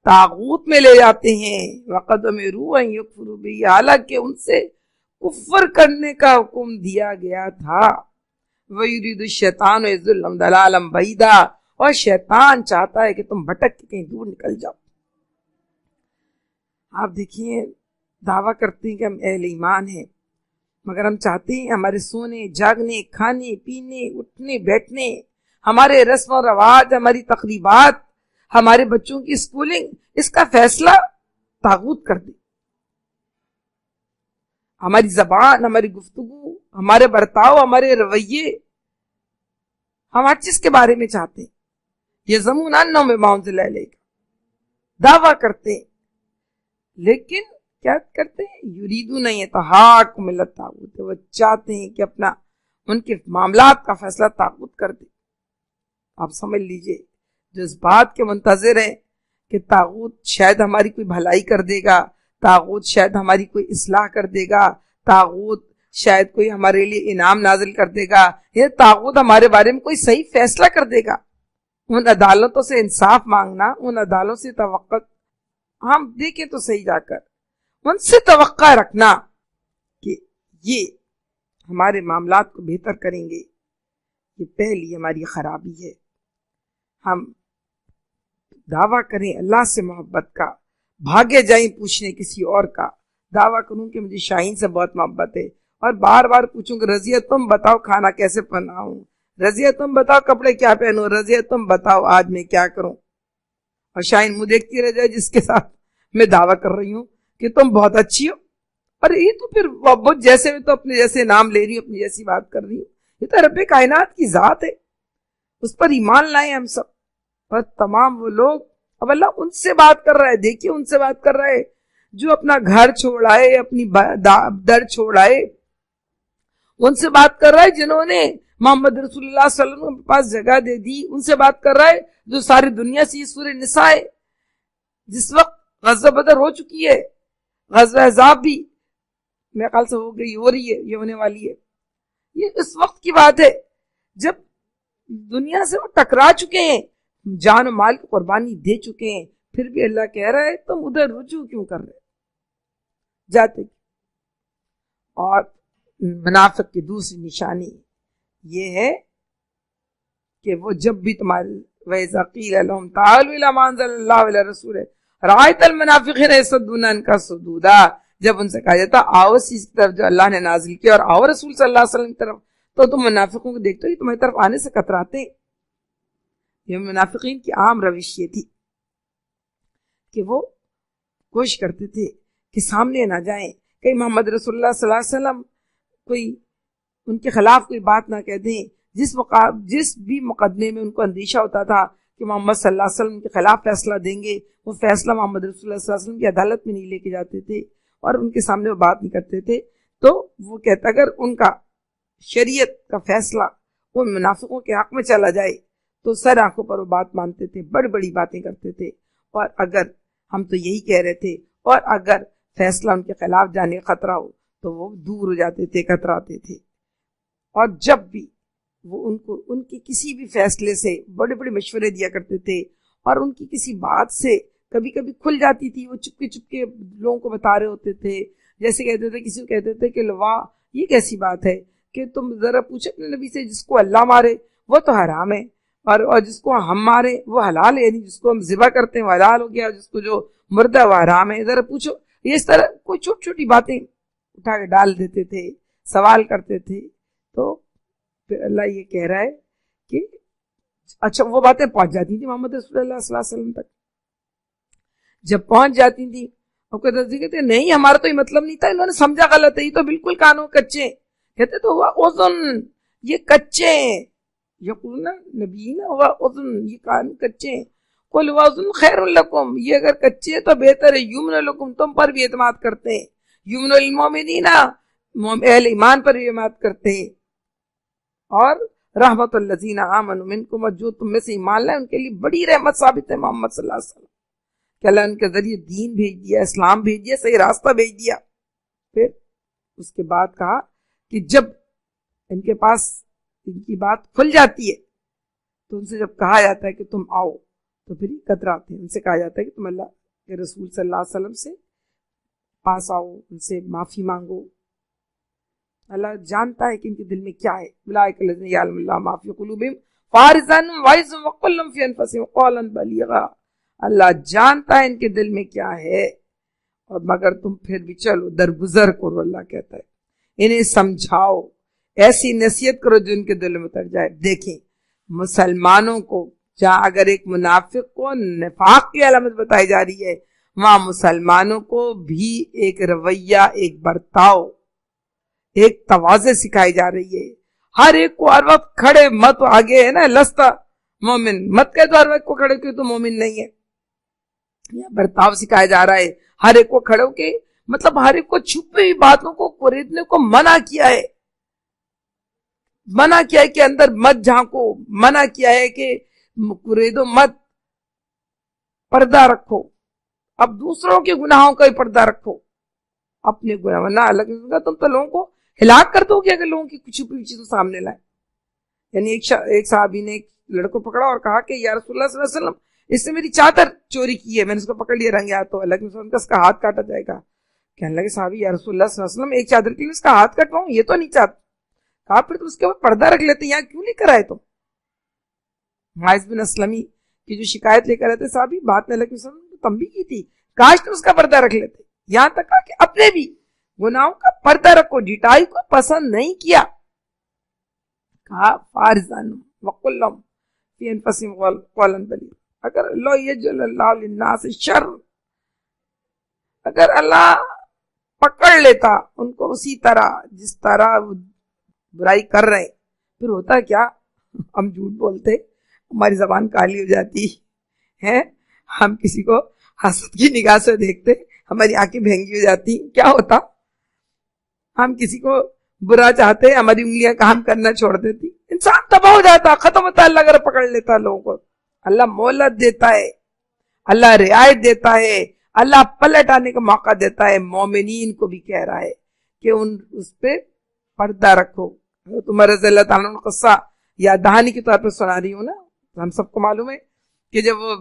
طاغوت میں لے جاتے ہیں۔ وقد امروا ان یکفروا بہ، حالانکہ ان سے کفر کرنے کا حکم دیا گیا تھا۔ ویرید الشیطان یضلهم ضلالا بعیدا، اور شیطان چاہتا ہے کہ تم بھٹک کے کہیں دور نکل جاؤ۔ آپ دیکھیے دعویٰ کرتے ہیں کہ ہم اہل ایمان ہیں، مگر ہم چاہتے ہیں ہمارے سونے جاگنے کھانے پینے اٹھنے بیٹھنے، ہمارے رسم و رواج، ہماری تقریبات، ہمارے بچوں کی اسکولنگ، اس کا فیصلہ طاغوت کر دے. ہماری زبان، ہماری گفتگو، ہمارے برتاؤ، ہمارے رویے، ہم ہر چیز کے بارے میں چاہتے ہیں. یہ زمون انہم بما انزل الیک دعویٰ کرتے ہیں، لیکن کیا کرتے ہیں؟ یریدون ان یتحاکموا الی الطاغوت، وہ چاہتے ہیں کہ اپنا ان کے معاملات کا فیصلہ طاغوت کر دے. آپ سمجھ لیجئے، جو اس بات کے منتظر ہیں کہ طاغوت شاید ہماری کوئی بھلائی کر دے گا، طاغوت شاید ہماری کوئی اصلاح کر دے گا، طاغوت شاید کوئی ہمارے لیے انعام نازل کر دے گا، یہ طاغوت ہمارے بارے میں کوئی صحیح فیصلہ کر دے گا. ان عدالتوں سے انصاف مانگنا، ان عدالتوں سے توقع، ہم دیکھیں تو صحیح جا کر ان سے توقع رکھنا کہ یہ ہمارے معاملات کو بہتر کریں گے، یہ پہلی ہماری خرابی ہے. ہم دعویٰ کریں اللہ سے محبت کا، بھاگے جائیں پوچھنے کسی اور کا. دعویٰ کروں کہ مجھے شاہین سے بہت محبت ہے اور بار بار پوچھوں کہ رضیہ تم بتاؤ کھانا کیسے بناؤں، رضیہ تم بتاؤ کپڑے کیا پہنوں، رضیہ تم بتاؤ آج میں کیا کروں. اور شاہین منہ دیکھتی رہ جائے جس کے ساتھ میں دعویٰ کر رہی ہوں کہ تم بہت اچھی ہو. اور یہ تو پھر بہت جیسے میں تو اپنے جیسے نام لے رہی ہوں، اپنی جیسی بات کر رہی ہوں. یہ تو رب کائنات کی ذات ہے، اس پر ایمان لائیں ہم سب. اور تمام وہ لوگ، اب اللہ ان سے بات کر رہا ہے، دیکھیے ان سے بات کر رہا ہے جو اپنا گھر چھوڑ آئے، اپنی در چھوڑ آئے. ان سے بات کر رہا ہے جنہوں نے محمد رسول اللہ صلی اللہ علیہ وسلم کے پاس جگہ دے دی. ان سے بات کر رہا ہے جو ساری دنیا سے، یہ سورہ نساء ہے، جس وقت غزوہ بدر ہو چکی ہے، غزوہ احزاب بھی میرے خیال سے ہو گئی، ہو رہی ہے، یہ ہونے والی ہے. یہ اس وقت کی بات ہے جب دنیا سے وہ ٹکرا چکے ہیں، جان و مال کی قربانی دے چکے ہیں. پھر بھی اللہ کہہ رہا ہے تم ادھر رجوع کیوں کر رہے جاتے. اور منافق کی دوسری نشانی یہ ہے کہ وہ جب بھی تمہارے وَإِذَا قِيلَ لَهُمْ تَعَالَوْا إِلَىٰ مَا أَنزَلَ اللَّهُ إِلَىٰ رَسُولِهِ رَأَيْتَ الْمُنَافِقِينَ يَصُدُّونَ عَنْكَ صُدُودًا، جب ان سے کہا جاتا آؤ اس چیز کی طرف جو اللہ نے نازل کیا اور آؤ رسول صلی اللہ علیہ وسلم کی طرف، تو تم منافقوں کو دیکھتے ہو یہ تمہاری طرف آنے سے کتراتے ہیں. یہ منافقین کی عام روش یہ تھی کہ وہ کوشش کرتے تھے کہ سامنے نہ جائیں، کہ محمد رسول اللہ صلی اللہ علیہ وسلم کوئی ان کے خلاف کوئی بات نہ کہہ دیں. جس بھی مقدمے میں ان کو اندیشہ ہوتا تھا کہ محمد صلی اللہ علیہ وسلم کے خلاف فیصلہ دیں گے، وہ فیصلہ محمد رسول اللہ صلی اللہ علیہ وسلم کی عدالت میں نہیں لے کے جاتے تھے اور ان کے سامنے وہ بات نہیں کرتے تھے. تو وہ کہتا اگر ان کا شریعت کا فیصلہ ان منافقوں کے حق میں چلا جائے تو سر آنکھوں پر وہ بات مانتے تھے، بڑی بڑی باتیں کرتے تھے. اور اگر ہم تو یہی کہہ رہے تھے، اور اگر فیصلہ ان کے خلاف جانے کا خطرہ ہو تو وہ دور ہو جاتے تھے، کتراتے تھے. اور جب بھی وہ ان کو ان کی کسی بھی فیصلے سے بڑے بڑے مشورے دیا کرتے تھے، اور ان کی کسی بات سے کبھی کبھی کھل جاتی تھی، وہ چپکے چپکے لوگوں کو بتا رہے ہوتے تھے. جیسے کہتے تھے، کسی کو کہتے تھے کہ لوا یہ کیسی بات ہے کہ تم ذرا پوچھو اپنے نبی سے، جس کو اللہ مارے وہ تو حرام ہے، اور جس کو ہم مارے وہ حلال ہے، یعنی جس کو ہم ذبح کرتے ہیں وہ حلال ہو گیا، جس کو جو مردہ وہ حرام ہے، ذرا پوچھو. یہ اس طرح کوئی چھوٹی چھوٹی باتیں اٹھا کے ڈال دیتے تھے، سوال کرتے تھے. تو پھر اللہ یہ کہہ رہا ہے کہ اچھا وہ باتیں پہنچ جاتی تھی محمد رسول اللہ صلی اللہ علیہ وسلم تک. جب پہنچ جاتی تھی اور کوئی کہتے نہیں ہمارا تو یہ مطلب نہیں تھا، انہوں نے سمجھا غلط ہے، یہ تو بالکل کانوں کچے. کہتے تو ہوا اذن، یہ کچے ہیں، یقولون نبی نا ہوا اذن، یہ کان کچے ہیں. قل ہوا اذن خیر لکم، یہ اگر کچے تو بہتر ہے، یمن لکم، تم پر بھی اعتماد کرتے ہیں، یمن للمؤمنین، اہل ایمان پر بھی اعتماد کرتے ہیں. اور رحمت الذین آمنوا منکم، جو تم میں سے ایمان لائے ان کے لیے بڑی رحمت ثابت ہے محمد صلی اللہ علیہ وسلم کہ اللہ ان کے ذریعے دین بھیج دیا، اسلام بھیج دیا، صحیح راستہ بھیج دیا. پھر اس کے بعد کہا کہ جب ان کے پاس ان کی بات کھل جاتی ہے تو ان سے جب کہا جاتا ہے کہ تم آؤ تو پھر کتراتے ہیں. ان سے کہا جاتا ہے کہ تم اللہ کے رسول صلی اللہ علیہ وسلم سے پاس آؤ، ان سے معافی مانگو. اللہ جانتا ہے کہ ان کے دل میں کیا ہے. اولئک الذین یعلم اللہ ما فی قلوبہم فارزاً وعظم وقل لهم فی انفسہم قولا بلیغا. اللہ جانتا ہے ان کے دل میں کیا ہے، اور مگر تم پھر بھی چلو درگزر کرو. اللہ کہتا ہے انہیں سمجھاؤ، ایسی نصیحت کرو جو ان کے دل میں اتر جائے۔ دیکھیں مسلمانوں کو جہاں اگر ایک منافق کو نفاق کی علامت بتائی جا رہی ہے، وہاں مسلمانوں کو بھی ایک رویہ، ایک برتاؤ، ایک تواضع سکھائی جا رہی ہے۔ ہر ایک کو ہر وقت کھڑے مت، آگے ہے نا لستا مومن مت کہہ دو ہر وقت کو کھڑے کیوں تو مومن نہیں ہے، یہ برتاؤ سکھایا جا رہا ہے۔ ہر ایک کو کھڑے ہو کے مطلب ہر ایک کو چھپی ہوئی باتوں کو خریدنے کو منع کیا ہے، منع کیا ہے کہ اندر مت جھانکو، منع کیا ہے کہ خریدو مت، پردہ رکھو، اب دوسروں کے گناہوں کا ہی پردہ رکھو، اپنے گناہ ورنہ الگ تم تو لوگوں کو ہلاک کر دو گے اگر لوگوں کی کچھ بھی چیزوں سامنے لائے۔ یعنی ایک صحابی نے ایک لڑکوں پکڑا اور کہا کہ یا رسول اللہ صلی اللہ علیہ وسلم اس نے میری چادر چوری کی ہے، میں نے اس کو پکڑ لیا رنگے ہاتھ، تو اللہ کے رسول اس کا ہاتھ کاٹا جائے گا۔ کہنے لگے صحابی یا رسول اللہ صلی اللہ علیہ وسلم ایک چادر کے لیے اس کا ہاتھ کٹواؤں، یہ تو نہیں چاہتا۔ کہا پھر تم اس کے اوپر پردہ رکھ لیتے، یہاں کیوں لے کر آئے تم؟ معاذ بن اسلمی کی جو شکایت لے کر آئے تھے صحابی، بات نے اللہ کے رسول نے تنبیہ کی تھی، کاش تم اس کا پردہ رکھ لیتے، یہاں تک کہا کہ اپنے بھی گناہوں کا پردہ رکھو، ڈٹائی کو پسند نہیں کیا۔ کہا فارزان وقل لهم فی انفسهم قولا بلیغا، اگر لو یجعل اللہ للناس الشر، اگر اللہ پکڑ لیتا ان کو اسی طرح جس طرح برائی کر رہے پھر ہوتا کیا؟ ہم جھوٹ بولتے، ہماری زبان کالی ہو جاتی ہے، ہم کسی کو حسد کی نگاہ سے دیکھتے، ہماری آنکھیں بھینگی ہو جاتی، کیا ہوتا؟ ہم کسی کو برا چاہتے، ہماری انگلیاں کام کرنا چھوڑ دیتی، انسان تباہ ہو جاتا، ختم ہوتا۔ اللہ اگر پکڑ لیتا لوگوں کو، اللہ مہلت دیتا ہے، اللہ رعایت دیتا ہے، اللہ پلٹ آنے کا موقع دیتا ہے۔ مومنین کو بھی کہہ رہا ہے کہ اس پہ پردہ رکھو۔ عمر رضی اللہ تعالیٰ عنہ قصہ یا دہانی کے طور پر سنا رہی ہوں نا، ہم سب کو معلوم ہے کہ جب وہ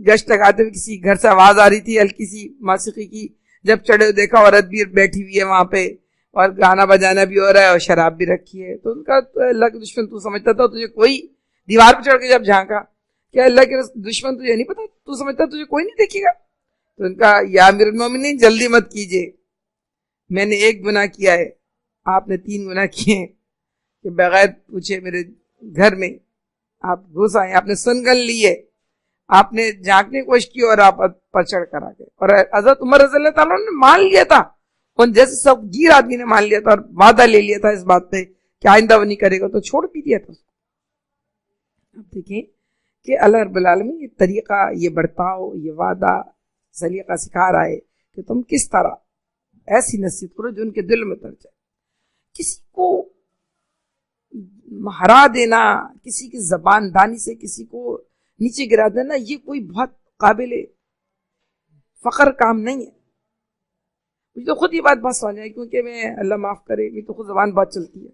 گشت لگاتے ہوئے کسی گھر سے آواز آ رہی تھی ہلکی سی موسیقی کی، جب چڑھے دیکھا عورت بھی بیٹھی ہوئی ہے وہاں پہ اور گانا بجانا بھی ہو رہا ہے اور شراب بھی رکھی ہے، تو ان کا اللہ کے دشمن تو سمجھتا تھا تجھے کوئی، دیوار پہ چڑھ کے جب جھانکا کہ اللہ کے دشمن تجھے نہیں پتا، تو سمجھتا تجھے کوئی نہیں دیکھے گا؟ تو ان کا یا امیر المومنین جلدی مت کیجئے، میں نے ایک گناہ کیا ہے، آپ نے 3 گناہ کیے ہیں کہ بغیر پوچھے میرے گھر میں آپ گھس آئے، آپ نے سنگن لی ہے، آپ نے جھانکنے کی کوشش کی اور آپ پر چڑھ کر آ گئے۔ اور حضرت عمر رضی اللہ تعالیٰ نے مان لیا تھا، ان جیسے سب گیر آدمی نے مان لیا تھا اور وعدہ لے لیا تھا اس بات پہ کہ آئندہ وہ نہیں کرے گا، تو چھوڑ بھی دیا تھا۔ اب دیکھیں کہ اللہ رب العالمین یہ طریقہ، یہ برتاؤ، یہ وعدہ سلیقہ سکھا رہا ہے کہ تم کس طرح ایسی نصیحت کرو جو ان کے دل میں اتر جائے۔ کسی کو ہرا دینا، کسی کی زبان دانی سے کسی کو نیچے گرا دینا، یہ کوئی بہت قابل فخر کام نہیں ہے۔ مجھے تو خود یہ بات بہت سمجھ آئی، کیونکہ میں اللہ معاف کرے میری تو خود زبان بہت چلتی ہے،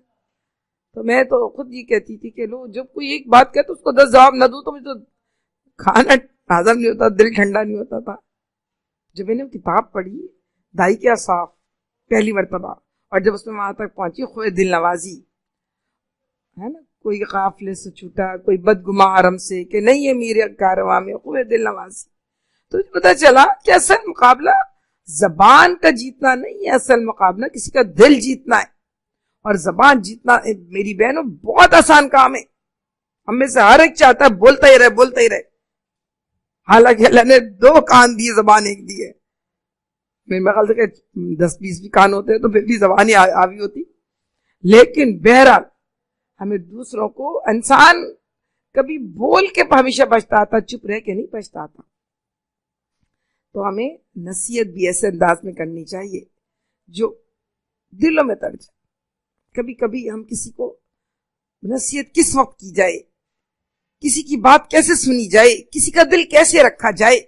تو میں تو خود یہ کہتی تھی کہ لو جب کوئی ایک بات کہے تو اس کو 10 جواب نہ دوں تو مجھے تو کھانا ہضم نہیں ہوتا، دل ٹھنڈا نہیں ہوتا تھا۔ جب میں نے کتاب پڑھی دائی کے اصحاف پہلی مرتبہ، اور جب اس میں وہاں تک پہنچی خوئے دل نوازی ہے نا، کوئی قافلے سے چھوٹا، کوئی بدگما حرم سے کہ نہیں ہے میرے کارواں میں خوئے دل نوازی، تو مجھے پتا چلا کہ اصل مقابلہ زبان کا جیتنا نہیں ہے، اصل مقابلہ کسی کا دل جیتنا ہے۔ اور زبان جیتنا میری بہنوں بہت آسان کام ہے، ہم میں سے ہر ایک چاہتا ہے بولتا ہی رہے بولتا ہی رہے، حالانکہ اللہ نے 2 کان دیے، زبان ایک دی ہے۔ میرے خیال سے کہ 10-20 بھی کان ہوتے ہیں تو پھر بھی زبان ہی آوی ہوتی، لیکن بہرحال ہمیں دوسروں کو، انسان کبھی بول کے ہمیشہ بچتا آتا، چپ رہ کے نہیں بچتا آتا، تو ہمیں نصیحت بھی ایسے انداز میں کرنی چاہیے جو دلوں میں تر جائے۔ کبھی کبھی ہم کسی کو نصیحت کس وقت کی جائے، کسی کی بات کیسے سنی جائے، کسی کا دل کیسے رکھا جائے،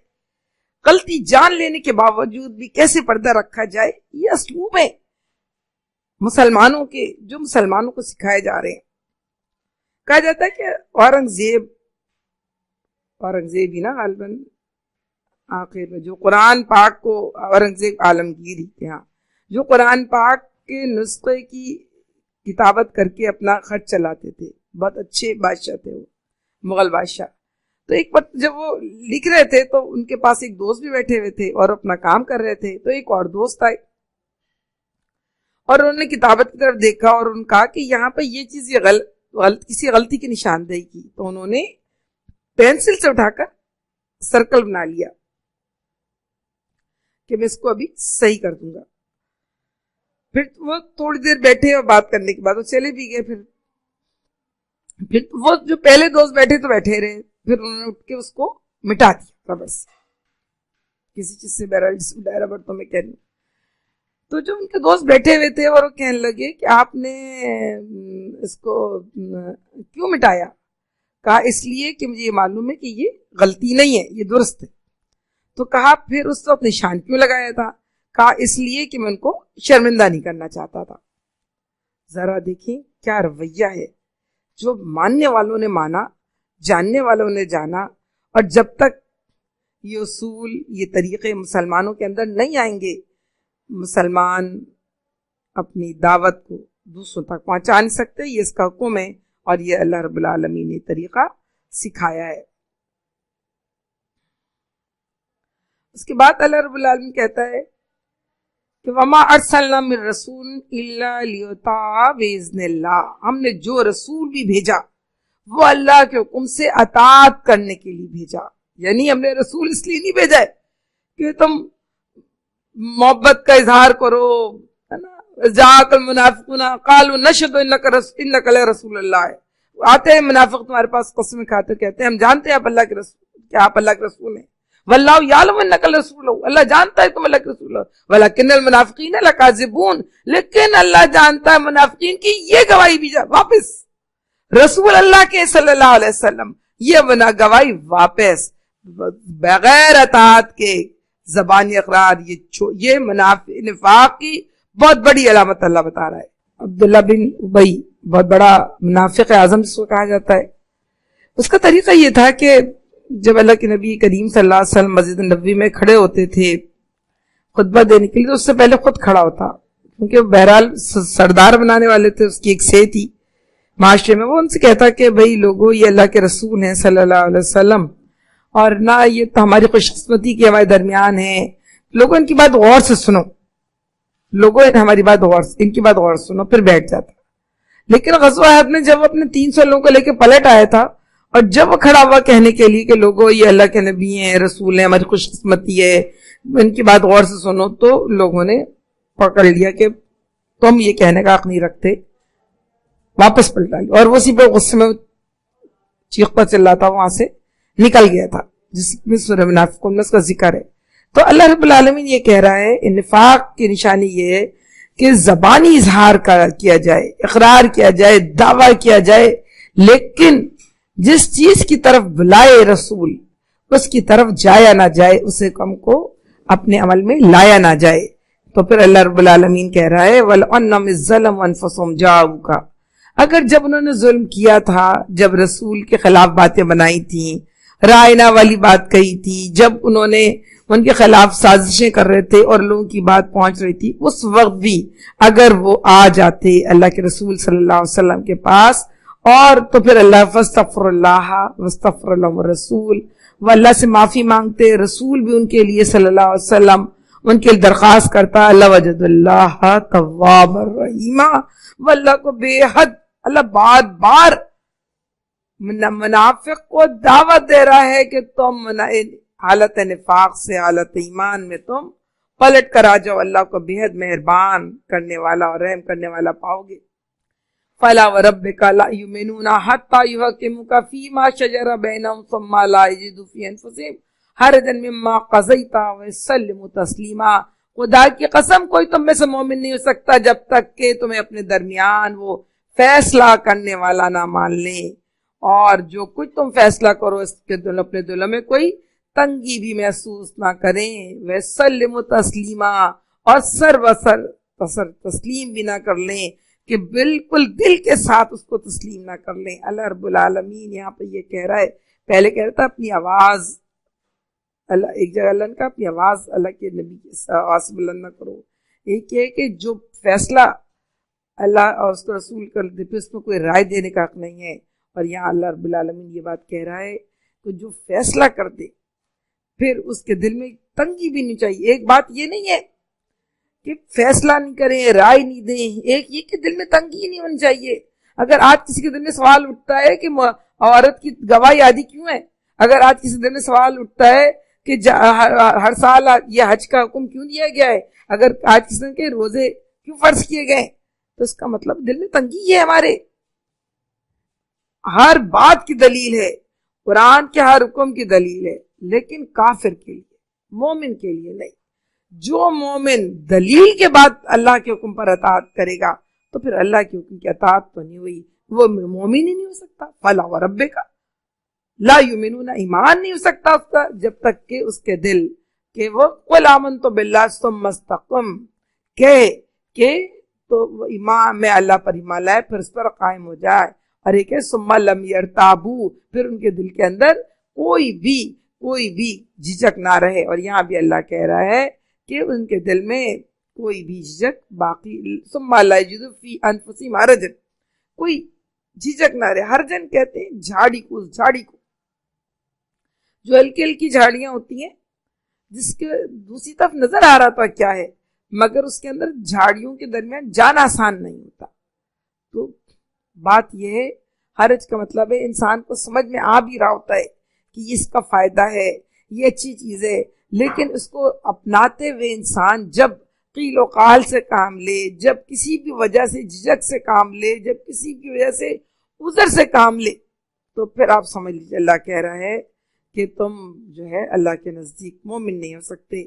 غلطی جان لینے کے باوجود بھی کیسے پردہ رکھا جائے، یہ اسلوب ہے مسلمانوں کے جو مسلمانوں کو سکھائے جا رہے ہیں۔ کہا جاتا ہے کہ اورنگزیب ہی نا غالباً آخر میں جو قرآن پاک کو، اورنگزیب عالمگیر ہی تھے، ہاں، جو قرآن پاک کے نسخے کی کتابت کر کے اپنا خرچ چلاتے تھے، بہت اچھے بادشاہ تھے وہ، مغل بادشاہ۔ تو ایک وقت جب وہ لکھ رہے تھے تو ان کے پاس ایک دوست بھی بیٹھے ہوئے تھے اور اپنا کام کر رہے تھے، تو ایک اور دوست آئے اور انہوں نے کتابت کی طرف دیکھا اور انہوں نے کہا کہ یہاں پہ یہ چیز کسی غلطی کی نشاندہی کی، تو انہوں نے پینسل سے اٹھا کر سرکل بنا لیا کہ میں اس کو ابھی صحیح کر دوں گا. پھر وہ تھوڑی دیر بیٹھے اور بات کرنے کے بعد وہ چلے بھی گئے. پھر وہ جو پہلے دوست بیٹھے تو بیٹھے رہے، پھر انہوں نے اٹھ کے اس کو مٹا دیا بس کسی چیز سے. بہرحال جس ڈائرہ برتوں میں کہہ رہی ہوں. تو جو ان کے دوست بیٹھے ہوئے تھے اور وہ کہنے لگے کہ آپ نے اس کو کیوں مٹایا؟ کہا اس لیے کہ مجھے یہ معلوم ہے کہ یہ غلطی نہیں ہے، یہ درست ہے. تو کہا پھر اس وقت نشان کیوں لگایا تھا؟ کہا اس لیے کہ میں ان کو شرمندہ نہیں کرنا چاہتا تھا. ذرا دیکھیں کیا رویہ ہے. جو ماننے والوں نے مانا، جاننے والوں نے جانا، اور جب تک یہ اصول یہ طریقے مسلمانوں کے اندر نہیں آئیں گے، مسلمان اپنی دعوت کو دوسروں تک پہنچا نہیں سکتے. یہ اس کا حکم ہے اور یہ اللہ رب العالمین نے طریقہ سکھایا ہے. اس کے بعد اللہ رب العالمین کہتا ہے کہ وما ارسلنا من رسول الا لیطاع باذن اللہ. ہم نے جو رسول بھی بھیجا وہ اللہ کے حکم سے اطاعت کرنے کے لیے بھیجا. یعنی ہم نے رسول اس لیے نہیں بھیجا ہے کہ تم محبت کا اظہار کرو، ہے نا. جاءک المنافقون قالوا نشهد انک لرسول اللہ. آتے ہیں منافق تمہارے پاس قسم کھاتے کہتے ہیں ہم جانتے ہیں آپ اللہ کے رسول، کہ آپ اللہ کے رسول ہیں. واللہ یعلم انک لرسول، اللہ جانتا ہے تم اللہ کے رسول ہو. ولکن المنافقین لکاذبون، لیکن اللہ جانتا ہے منافقین کی یہ گواہی بھی واپس رسول اللہ کے صلی اللہ علیہ وسلم یہ بنا گواہی واپس بغیر اطاعت کے زبانی اقرار. یہ نفاق کی بہت بڑی علامت اللہ بتا رہا ہے. عبداللہ بن ابی بہت بڑا منافق اعظم جس کو کہا جاتا ہے. اس کا طریقہ یہ تھا کہ جب اللہ کے نبی کریم صلی اللہ علیہ وسلم مسجد نبوی میں کھڑے ہوتے تھے خطبہ دینے کے لیے تو اس سے پہلے خود کھڑا ہوتا، کیونکہ بہرحال سردار بنانے والے تھے، اس کی ایک سے تھی معاشرے میں. وہ ان سے کہتا کہ بھئی لوگوں یہ اللہ کے رسول ہیں صلی اللہ علیہ وسلم، اور نہ یہ تو ہماری خوش قسمتی کے ہمارے درمیان ہے. لوگوں ان کی بات غور سے سنو، لوگوں ہماری بات ان کی بات غور سے سنو. پھر بیٹھ جاتا. لیکن غزوہ احد میں جب اپنے 300 لوگوں کو لے کے پلٹ آیا تھا اور جب وہ کھڑا ہوا کہنے کے لیے کہ لوگوں یہ اللہ کے نبی ہیں، رسول ہیں، ہماری خوش قسمتی ہے، ان کی بات غور سے سنو، تو لوگوں نے پکڑ لیا کہ تم یہ کہنے کا حق نہیں رکھتے، واپس پلٹا لیا. اور وہ اسی پہ غصے میں چیختا چل رہا تھا، وہاں سے نکل گیا تھا، جس میں سورہ منافقون میں اس کا ذکر ہے. تو اللہ رب العالمین یہ کہہ رہا ہے نفاق کی نشانی یہ ہے کہ زبانی اظہار کیا جائے، اقرار کیا جائے، دعویٰ کیا جائے، لیکن جس چیز کی طرف بلائے رسول اس کی طرف جایا نہ جائے، اسے کم کو اپنے عمل میں لایا نہ جائے. تو پھر اللہ رب العالمین کہہ رہا ہے وَلَأَنَّمِ الظَّلَمُ أَنفُسُهُمْ جَاءُوكَ، اگر جب انہوں نے ظلم کیا تھا، جب رسول کے خلاف باتیں بنائی تھیں، رائنا والی بات کہی تھی، جب انہوں نے ان کے خلاف سازشیں کر رہے تھے اور لوگوں کی بات پہنچ رہی تھی، اس وقت بھی اگر وہ آ جاتے اللہ کے رسول صلی اللہ علیہ وسلم کے پاس، اور تو پھر اللہ فاستغفر اللہ واستغفر لهم الرسول، وہ اللہ سے معافی مانگتے، رسول بھی ان کے لیے صلی اللہ علیہ وسلم ان کے لیے درخواست کرتا، اللہ وجد اللہ تواب الرحیم، وہ اللہ کو بے حد اللہ بار بار منافق کو دعوت دے رہا ہے کہ تم حالت نفاق سے حالت ایمان میں تم پلٹ کر آ جاؤ، اللہ کو بے حد مہربان کرنے والا اور رحم کرنے والا پاؤ گے. فلا وربک لا یؤمنون حتی یحکموک فیما شجر بینہم ثم لا یجدوا فی انفسہم حرجا مما قضیت ویسلموا تسلیما. خدا کی قسم کوئی تم میں سے مومن نہیں ہو سکتا جب تک کہ تمہیں اپنے درمیان وہ فیصلہ کرنے والا نہ مان لیں، اور جو کچھ تم فیصلہ کرو اس کے اپنے دلوں میں کوئی تنگی بھی محسوس نہ کریں. ویسلموا تسلیما، اور سر بسر تسلیم بھی نہ کر لیں کہ بالکل دل کے ساتھ اس کو تسلیم نہ کر لیں. اللہ رب العالمین یہاں پہ یہ کہہ رہا ہے، پہلے کہہ رہا تھا اپنی آواز، اللہ ایک جگہ اللہ نے کہا اپنی آواز اللہ کے نبی کی آواز بلند نہ کرو. ایک یہ کہ جو فیصلہ اللہ اور اس کو رسول کر دے پھر اس میں کوئی رائے دینے کا حق نہیں ہے. اور یہاں اللہ رب العالمین یہ بات کہہ رہا ہے کہ جو فیصلہ کر دے پھر اس کے دل میں تنگی بھی نہیں چاہیے. ایک بات یہ نہیں ہے کہ فیصلہ نہیں کریں، رائے نہیں دیں. ایک یہ کہ دل میں تنگی نہیں ہونی چاہیے. اگر آج کسی کے دل میں سوال اٹھتا ہے کہ عورت کی گواہی آدھی کیوں ہے، اگر آج کسی دل میں سوال اٹھتا ہے کہ ہر سال یہ حج کا حکم کیوں دیا گیا ہے، اگر آج کسی دن کے روزے کیوں فرض کیے گئے، تو اس کا مطلب دل میں تنگی ہے ہمارے. ہر بات کی دلیل ہے، قرآن کے ہر حکم کی دلیل ہے، لیکن کافر کے لیے، مومن کے لیے نہیں. جو مومن دلیل کے بعد اللہ کے حکم پر اطاعت کرے گا تو پھر اللہ کے حکم کی اطاعت تو نہیں ہوئی، وہ مومن ہی نہیں ہو سکتا. فلا وربک لا یؤمنون، ایمان نہیں ہو سکتا اس کا جب تک کہ اس کے دل کہ وہ قل آمنت باللہ ثم استقم، کہ تو ایمان میں اللہ پر ایمان لائے پھر اس پر قائم ہو جائے. اور ایک ہے ثم لم یرتابوا، پھر ان کے دل کے اندر کوئی بھی جھجک نہ رہے. اور یہاں بھی اللہ کہہ رہا ہے کہ ان کے دل میں کوئی بھی جھجک باقی، ثم لا یجدوا فی انفسہم حرجا، کوئی جھجک نہ رہے. حرجن کہتے ہیں جھاڑی کو، اس جھاڑی کو جو ہلکی ہلکی جھاڑیاں ہوتی ہیں جس کے دوسری طرف نظر آ رہا تھا کیا ہے، مگر اس کے اندر جھاڑیوں کے درمیان جانا آسان نہیں ہوتا. تو بات یہ ہے، حرج کا مطلب ہے انسان کو سمجھ میں آ بھی رہا ہوتا ہے کہ یہ اس کا فائدہ ہے، یہ اچھی چیز ہے، لیکن اس کو اپناتے ہوئے انسان جب قیل و قال سے کام لے، جب کسی بھی وجہ سے جھجک سے کام لے، جب کسی کی وجہ سے عذر سے کام لے، تو پھر آپ سمجھ لیجیے اللہ کہہ رہا ہے کہ تم جو ہے اللہ کے نزدیک مومن نہیں ہو سکتے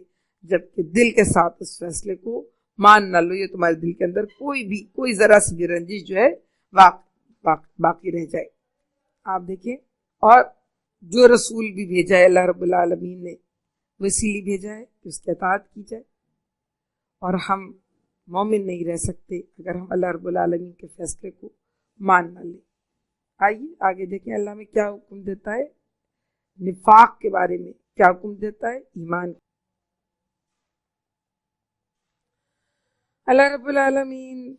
جبکہ دل کے ساتھ اس فیصلے کو مان نہ لو. یہ تمہارے دل کے اندر کوئی ذرا سی بھی رنجش جو ہے باقی رہ جائے. آپ دیکھیں، اور جو رسول بھی بھیجا ہے اللہ رب العالمین نے، وہ اسی لیے بھیجا ہے کہ اس کی اطاعت کی جائے. اور ہم مومن نہیں رہ سکتے اگر ہم اللہ رب العالمین کے فیصلے کو مان نہ لیں. آئیے آگے دیکھیں اللہ میں کیا حکم دیتا ہے نفاق کے بارے میں، کیا حکم دیتا ہے ایمان. اللہ رب العالمین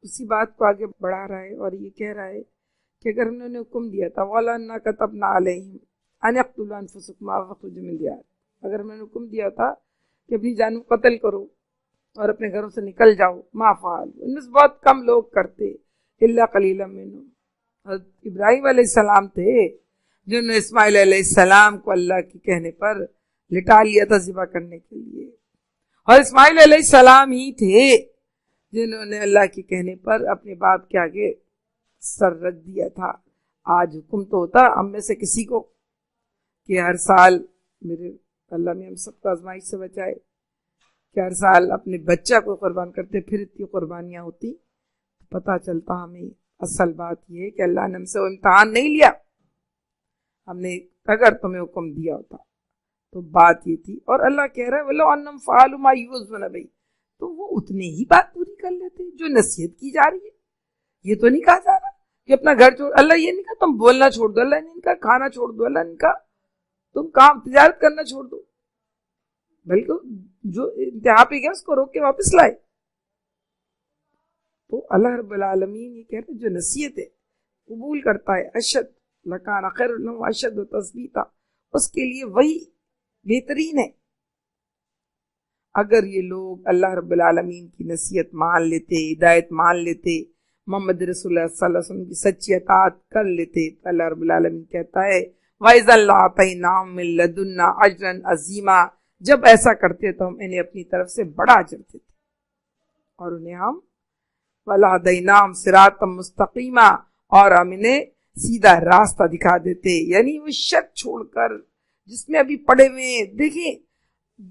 اسی بات کو آگے بڑھا رہا ہے اور یہ کہہ رہا ہے کہ اگر انہوں نے حکم دیا تھا وَلَا أَنَّا كَتَبْنَا عَلَيْهِمْ أَنِ اقْتُلُوا أَنفُسَكُمْ أَوْ اخْرُجُوا مِنْ دِيَارِكُمْ، اگر میں نے حکم دیا تھا کہ اپنی جانوں قتل کرو اور اپنے گھروں سے نکل جاؤ، ما فعلوا، ان میں سے بہت کم لوگ کرتے، الا قلیلا منهم. حضرت ابراہیم علیہ السلام تھے جنہوں نے اسماعیل علیہ السلام کو اللہ کے کہنے پر لٹا لیا تھا ذبح کرنے کے لیے، اور اسماعیل علیہ السلام ہی تھے جنہوں نے اللہ کے کہنے پر اپنے باپ کے آگے سر رکھ دیا تھا. آج حکم تو ہوتا ہم میں سے کسی کو کہ ہر سال، میرے اللہ میں ہم سب کو آزمائش سے بچائے، کہ ہر سال اپنے بچہ کو قربان کرتے، پھر اتنی قربانیاں ہوتی، پتہ چلتا ہمیں اصل بات یہ ہے کہ اللہ نے ہم سے وہ امتحان نہیں لیا. ہم نے اگر تمہیں حکم دیا ہوتا تو بات یہ تھی. اور اللہ کہہ رہا ہے وَلَوْ أَنَّهُمْ فَعَلُوا مَا يُوعَظُونَ بِهِ، تو وہ اتنے ہی بات پوری کر لیتے جو نصیحت کی جا رہی ہے. یہ تو نہیں کہا جا رہا کہ اپنا گھر چھوڑ، اللہ یہ نہیں کہا تم بولنا چھوڑ دو، اللہ نے کہا کھانا چھوڑ دو، اللہ نے کہا تم کام تجارت کرنا چھوڑ دو، بلکہ جو انتہا پہ گیا اس کو روک کے واپس لائے. تو اللہ رب العالمین یہ کہہ رہے جو نصیحت ہے قبول کرتا ہے، اشد لکان خیر لہم اشد و تثبیتا، اس کے لیے وہی بہترین ہے. اگر یہ لوگ اللہ رب العالمین کی نصیحت مان لیتے، ہدایت مان لیتے، محمد رسول اللہ صلی اللہ علیہ وسلم کی سچی اطاعت کر لیتے، تو اللہ رب العالمین کہتا ہے وَإِذًا لَّآتَيْنَاهُم مِّن لَّدُنَّا أَجْرًا عَظِيمًا، جب ایسا کرتے تو ہم انہیں اپنی طرف سے بڑا اجر دیتے اور انہیں ہم وَلَهَدَيْنَاهُمْ صِرَاطًا مُسْتَقِيمًا، اور ہم انہیں سیدھا راستہ دکھا دیتے. یعنی وہ شک چھوڑ کر جس میں ابھی پڑے ہوئے ہیں. دیکھیں